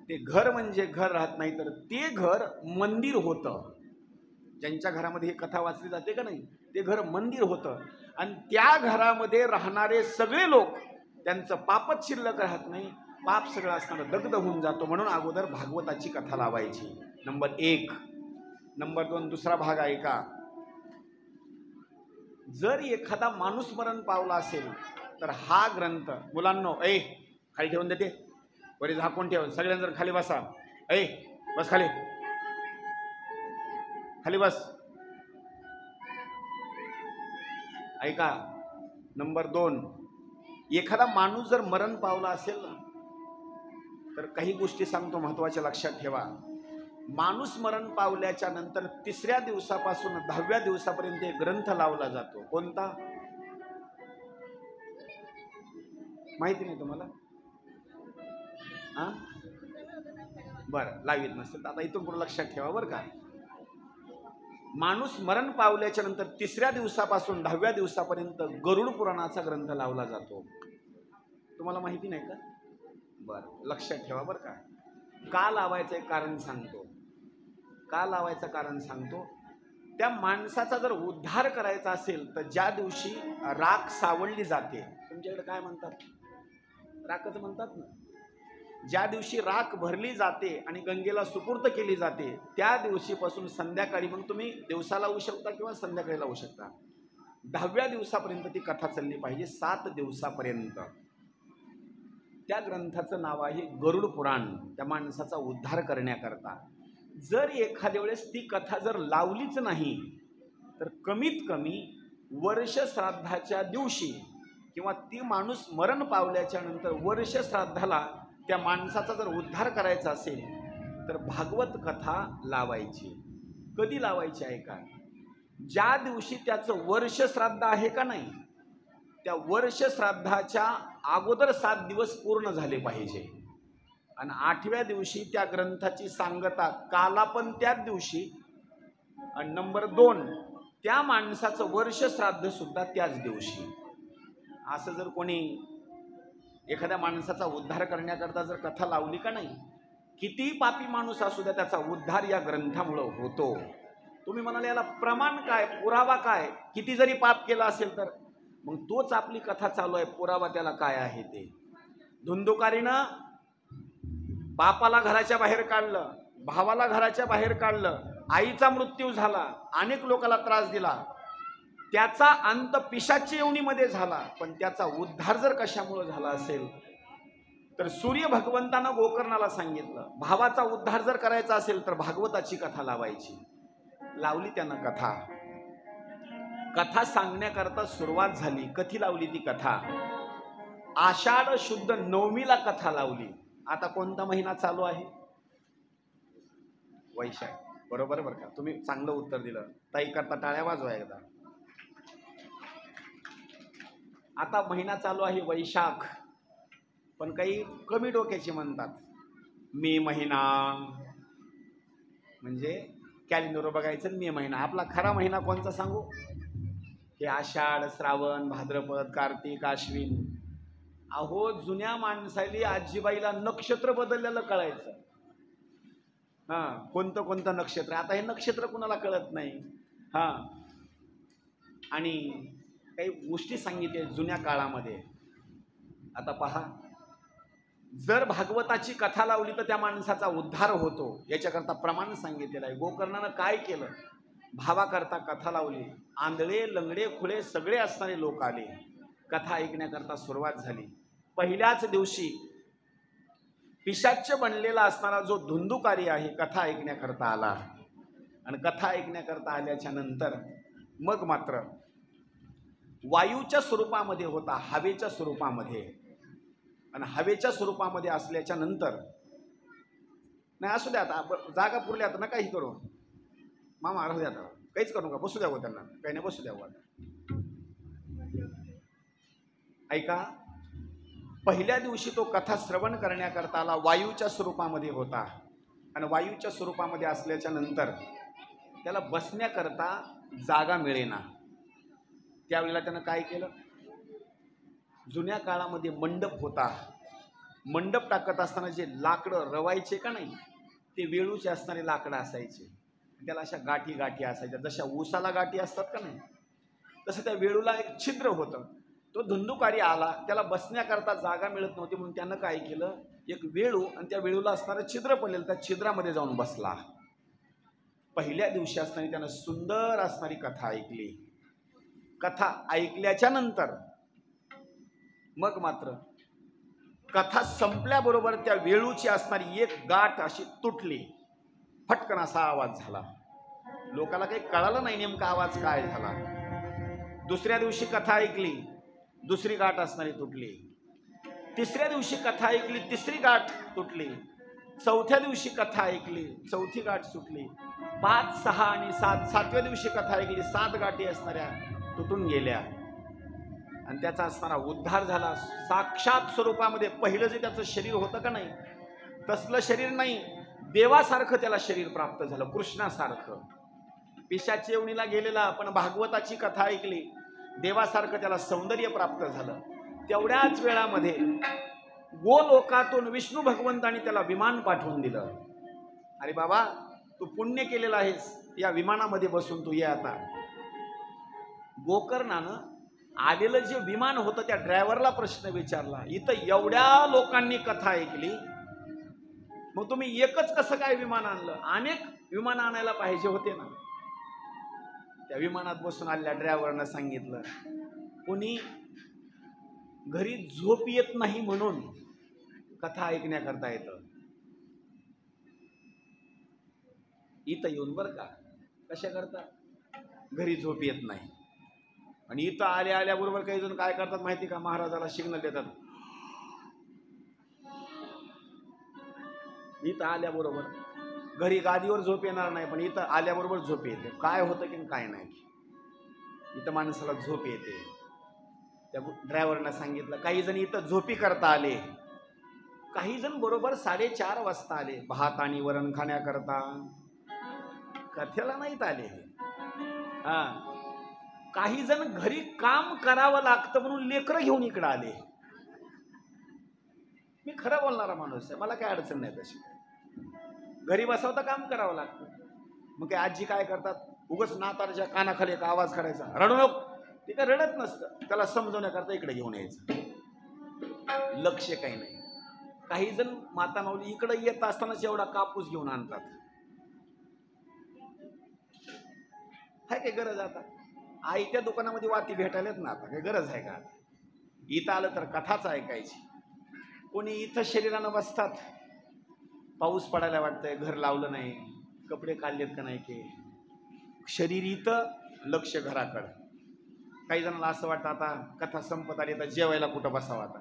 ते घर म्हणजे घर राहत नाही, तर ते घर मंदिर होतं. ज्यांच्या घरामध्ये ही कथा वाचली जाते का नाही, ते घर मंदिर होतं. आणि त्या घरामध्ये राहणारे सगळे लोक, त्यांचं पापच शिल्लक राहत नाही, पाप सगळं असणारं दग्ध होऊन जातो. म्हणून अगोदर भागवताची कथा लावायची, नंबर एक. नंबर दोन, दुसरा भाग आहे का, जर एखादा माणूस मरण पावला असेल तर हा ग्रंथ, मुलांनो खाली ठेवून देते, वरी झाकून ठेव, सगळ्यांना जर खाली बसा. बस खाली, खाली बस. ऐका, नंबर दोन, एखादा माणूस जर मरण पावला असेल ना, तर काही गोष्टी सांगतो महत्वाच्या, लक्षात ठेवा. माणूस मरण पावल्याच्या नंतर 3ऱ्या दिवसापासून 10व्या दिवसापर्यंत एक ग्रंथ लावला जातो. कोणता माहिती नाही तुम्हाला? बरं, लावीत नसेल आता इथून पुढे लक्षात ठेवा बरं का. माणूस मरण पावल्याच्या नंतर 3ऱ्या दिवसापासून 10व्या दिवसापर्यंत गरुड पुराणाचा ग्रंथ लावला जातो. तुम्हाला माहिती नाही का? बरं, लक्षात ठेवा बरं का. का लावायचं एक कारण सांगतो, का लावायचं कारण सांगतो. त्या माणसाचा जर उद्धार करायचा असेल तर ज्या दिवशी राख सावळली जाते, तुमच्याकडे काय म्हणतात, राखच म्हणतात ना, ज्या दिवशी राख भरली जाते आणि गंगेला सुपूर्त केली जाते, त्या दिवशीपासून संध्याकाळी, मग तुम्ही दिवसाला होऊ शकता किंवा संध्याकाळीला होऊ शकता, 10व्या दिवसापर्यंत ती कथा चालली पाहिजे, 7 दिवसापर्यंत. त्या ग्रंथाचं नाव आहे गरुड पुराण, त्या माणसाचा उद्धार करण्याकरता. जर एखाद्या वेळेस ती कथा जर लावलीच नाही तर कमीत कमी वर्ष श्राद्धाच्या दिवशी किंवा ती माणूस मरण पावल्याच्या नंतर वर्ष श्राद्धाला त्या माणसाचा जर उद्धार करायचा असेल तर भागवत कथा लावायची. कधी लावायची आहे का, ज्या दिवशी त्याचं वर्ष श्राद्ध आहे का नाही, त्या वर्ष श्राद्धाच्या अगोदर 7 दिवस पूर्ण झाले पाहिजे. आणि 8व्या दिवशी त्या ग्रंथाची सांगता काला पण त्याच दिवशी. आणि नंबर 2, त्या माणसाचं वर्ष श्राद्ध सुद्धा त्याच दिवशी. असं जर कोणी एखाद्या माणसाचा उद्धार करण्याकरता जर कथा लावली का नाही, किती पापी माणूस असू द्या, त्याचा उद्धार या ग्रंथामुळं होतो. तुम्ही म्हणाले याला प्रमाण काय, पुरावा काय, किती जरी पाप केला असेल तर, मग तोच आपली कथा चालू आहे, पुरावा त्याला काय आहे ते. धुंदुकारीनं बापाला घराच्या बाहेर काढलं, भावाला घराच्या बाहेर काढलं, आईचा मृत्यू झाला, अनेक लोकांना त्रास दिला, त्याचा अंत पिशाची योनीमध्ये झाला. पण त्याचा उद्धार जर कशामुळे झाला असेल तर सूर्य भगवंतानं गोकर्णाला सांगितलं, भावाचा उद्धार जर करायचा असेल तर भागवताची कथा लावायची. लावली त्यानं कथा. कथा सांगण्याकरता सुरुवात झाली. कधी लावली ती कथा? आषाढ शुद्ध नवमीला कथा लावली. आता कोणता महिना चालू आहे? वैशाख. बरोबर बरं का, तुम्ही चांगलं उत्तर दिलं. ताई करता टाळ्या वाजवा एकदा. आता महिना चालू आहे वैशाख, पण काही कमी डोक्याचे म्हणतात मे महिना, म्हणजे कॅलेंडर बघायचं मे महिना. आपला खरा महिना कोणता सांगू? हे आषाढ, श्रावण, भाद्रपद, कार्तिक, आश्विन. अहो जुन्या माणसाली आजीबाईला नक्षत्र बदललेलं कळायचं. कोणतं कोणतं नक्षत्र. आता हे नक्षत्र कुणाला कळत नाही. आणि काही गोष्टी सांगितल्या जुन्या काळामध्ये. आता पहा, जर भागवताची कथा लावली तर त्या माणसाचा उद्धार होतो, याच्याकरता प्रमाण सांगितलेलं आहे. गोकर्णानं काय केलं? भावाकरता कथा लावली. आंधळे, लंगडे, खुळे सगळे असणारे लोक आले. कथा ऐकण्याकरता सुरुवात झाली. पहिल्याच दिवशी पिशाच्य बनलेला असणारा जो धुंदुकारी आहे कथा ऐकण्याकरता आला. आणि कथा ऐकण्याकरता आल्याच्या नंतर मग मात्र वायूच्या स्वरूपामध्ये होता, हवेच्या स्वरूपामध्ये. आणि हवेच्या स्वरूपामध्ये असल्याच्या नंतर, नाही असू द्या आता, जागा पुरल्या आता नका ही करू मामा, राहू द्या आता, काहीच करू नका, बसू द्यावं त्यांना, काही नाही बसू द्यावं. ऐका, पहिल्या दिवशी तो कथा श्रवण करण्याकरता आला, वायूच्या स्वरूपामध्ये होता. आणि वायूच्या स्वरूपामध्ये असल्याच्या नंतर त्याला बसण्याकरता जागा मिळेना. त्यावेळेला त्यानं काय केलं? जुन्या काळामध्ये मंडप होता. मंडप टाकत असताना जे लाकडं रवायचे का नाही, ते वेळूचे असणारे लाकडं असायचे. त्याला अशा गाठी गाठी असायच्या, जशा ऊसाला गाठी असतात का नाही, तसं त्या वेळूला एक छिद्र होतं. तो धुंदुकारी आला, त्याला बसण्याकरता जागा मिळत नव्हती, म्हणून त्यानं काय केलं? एक वेळू आणि त्या वेळूला असणारं छिद्र पडलेलं, त्या छिद्रामध्ये जाऊन बसला. पहिल्या दिवशी असताना त्यानं सुंदर असणारी कथा ऐकली. कथा ऐकल्याच्या नंतर मग मात्र कथा संपल्याबरोबर त्या वेळूची असणारी एक गाठ अशी तुटली. फटकन असा आवाज झाला. लोकाला काही कळालं नाही नेमका आवाज काय झाला. दुसऱ्या दिवशी कथा ऐकली, दुसरी गाठ असणारी तुटली. तिसऱ्या दिवशी कथा ऐकली, तिसरी गाठ तुटली. चौथ्या दिवशी कथा ऐकली, चौथी गाठ सुटली. 5, 6 आणि 7, 7व्या दिवशी कथा ऐकली, 7 गाठी असणाऱ्या तुटून गेल्या. आणि त्याचा असणारा उद्धार झाला. साक्षात स्वरूपामध्ये पहिलं जे त्याचं शरीर होतं का नाही, तसलं शरीर नाही, देवासारखं त्याला शरीर प्राप्त झालं, कृष्णासारखं. पिशाची येवणीला गेलेला, पण भागवताची कथा ऐकली, देवासारखं त्याला सौंदर्य प्राप्त झालं. तेवढ्याच वेळामध्ये गोलोकातून विष्णू भगवंतांनी त्याला विमान पाठवून दिलं. अरे बाबा, तू पुण्य केलेलं आहेस, या विमानामध्ये बसून तू ये आता. गोकर्णानं आलेलं जे विमान होतं त्या ड्रायव्हरला प्रश्न विचारला, इथं एवढ्या लोकांनी कथा ऐकली, मग तुम्ही एकच कसं काय विमान आणलं? अनेक विमान आणायला पाहिजे होते ना. त्या विमानात बसून आलेल्या ड्रायव्हरनं सांगितलं, कोणी घरी झोप येत नाही म्हणून कथा ऐकण्याकरता येतं. इथं येऊन बरं का, कशा करता? घरी झोप येत नाही. आणि इथं आल्याबरोबर काही जण काय करतात माहिती का? महाराजाला सिग्नल देतात. इथं आल्याबरोबर, घरी गादीवर झोप येणार नाही, पण इथं आल्याबरोबर झोप येते. काय होतं की काय नाही, इथं माणसाला झोप येते. त्या ड्रायव्हरनं सांगितलं, काही जण इथं झोपी करता आले, काही जण बरोबर 4:30 वाजता आले भात आणि वरण खाण्याकरता. कथेला नाहीत आले. काही जण घरी काम करावं लागतं म्हणून लेकरं घेऊन इकडं आले. मी खरं बोलणारा माणूस आहे, मला काय अडचण नाही तशी. घरी बसवता काम करावं लागतं. मग काय आजी काय करतात, उगाच नाताच्या कानाखाली एक आवाज करायचा, रडू नको. ते काय रडत नसतं, त्याला समजवण्याकरता इकडे घेऊन यायचं. लक्ष काही नाही. काही जण माता माऊली इकडे येत असतानाच एवढा कापूस घेऊन आणतात. हाय काय गरज? आता आईच्या दुकानामध्ये वाती भेटायलाच ना, आता काही गरज आहे का? इथं आलं तर कथाच ऐकायची. कोणी इथं शरीरानं बसतात, पाऊस पडायला वाटतंय, घर लावलं नाही, कपडे काढलेत का नाही, की शरीर इथं, लक्ष घराकडं. काही जणांना असं वाटतं आता कथा संपत आली तर जेवायला कुठं बसावं आता,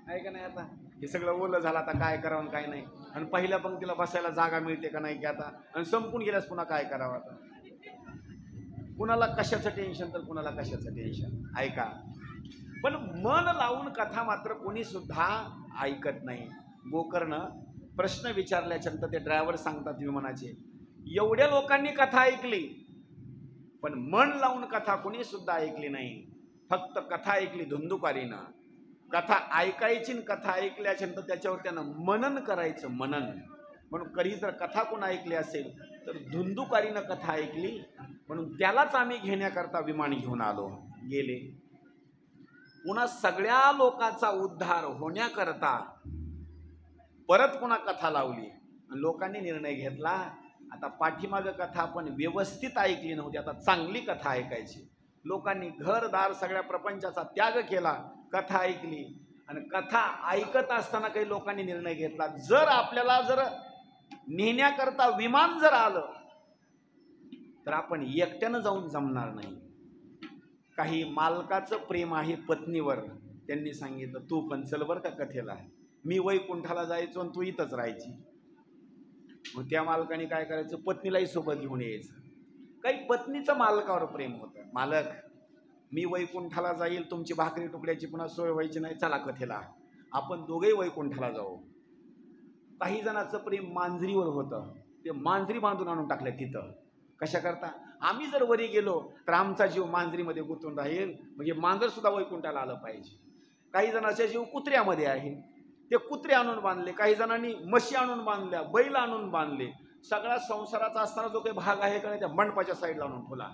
आहे का नाही? आता हे सगळं ओलं झालं, आता काय करावं आणि काय नाही, आणि पहिल्या पंक्तीला बसायला जागा मिळते का नाही की आता, आणि संपून गेल्यास पुन्हा काय करावं आता. कुणाला कशाचं टेन्शन तर कुणाला कशाचं टेन्शन, ऐका. पण मन लावून कथा मात्र कोणी सुद्धा ऐकत नाही. गोकर्ण प्रश्न विचारल्याच्या नंतर ते ड्रायव्हर सांगतात विमानाचे, एवढ्या लोकांनी कथा ऐकली पण मन लावून कथा कोणी सुद्धा ऐकली नाही. फक्त कथा ऐकली धुंदुकारीनं. कथा ऐकायची, कथा ऐकल्याच्या नंतर त्याच्यावर त्यानं मनन करायचं, मनन. म्हणून कधी जर कथा कोण ऐकली असेल तर धुंदुकारीनं कथा ऐकली, म्हणून त्यालाच आम्ही घेण्याकरता विमान घेऊन आलो. गेले. पुन्हा सगळ्या लोकांचा उद्धार होण्याकरता परत पुन्हा कथा लावली आणि लोकांनी निर्णय घेतला, आता पाठीमागं कथा आपण व्यवस्थित ऐकली नव्हती, आता चांगली कथा ऐकायची. लोकांनी घरदार सगळ्या प्रपंचाचा त्याग केला, कथा ऐकली. आणि कथा ऐकत असताना काही लोकांनी निर्णय घेतला, जर आपल्याला जर नेण्याकरता विमान जर आलं तर आपण एकट्यानं जाऊन जमणार नाही. काही मालकाचं प्रेम आहे पत्नीवर, त्यांनी सांगितलं तू पण चल बरं का कथेला, मी वैकुंठाला जायचो आणि तू इथंच राहायची. मग त्या मालकाने काय करायचं, पत्नीलाही सोबत घेऊन यायचं. काही पत्नीचं मालकावर प्रेम होतं, मालक मी वैकुंठाला जाईल, तुमची भाकरी तुकड्याची पुन्हा सोय व्हायची नाही, चला कथेला आपण दोघेही वैकुंठाला जाऊ. काही जणांचं प्रेम मांजरीवर होतं, ते मांजरी बांधून आणून टाकल्या तिथं. कशा करता, आम्ही जर वरी गेलो तर आमचा जीव मांजरीमध्ये गुंतून राहील, म्हणजे मांजर सुद्धा वैकुंठाला आलं पाहिजे. काही जणांचा जीव कुत्र्यामध्ये आहे, ते कुत्रे आणून बांधले. काही जणांनी म्हशी आणून बांधल्या, बैल आणून बांधले. सगळा संसाराचा असताना जो काही भाग आहे का त्या मंडपाच्या साईडला आणून ठेवला.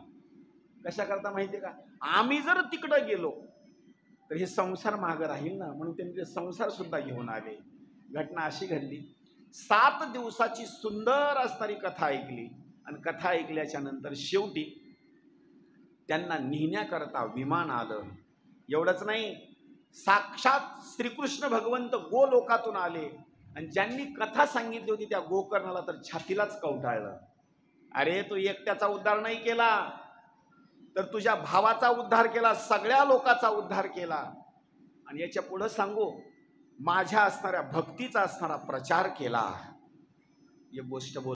कशा करता माहिती का, आम्ही जर तिकडं गेलो तर हे संसार मागं राहील ना, म्हणून त्यांनी ते संसार सुद्धा घेऊन आले. घटना अशी घडली, 7 दिवसाची सुंदर असणारी कथा ऐकली आणि कथा ऐकल्याच्या नंतर शेवटी त्यांना नेण्याकरता विमान आलं. एवढंच नाही, साक्षात श्रीकृष्ण भगवंत गोलोकातून आले आणि ज्यांनी कथा सांगितली होती त्या गोकर्णाला तर छातीलाच कवटाळलं. अरे तू एकट्याचा उद्धार नाही केला, तर तुझ्या भावाचा उद्धार केला, सगळ्या लोकांचा उद्धार केला. आणि याच्या पुढं सांगू, माझ्या असणाऱ्या भक्तीचा असणारा प्रचार केला. एक गोष्ट बोल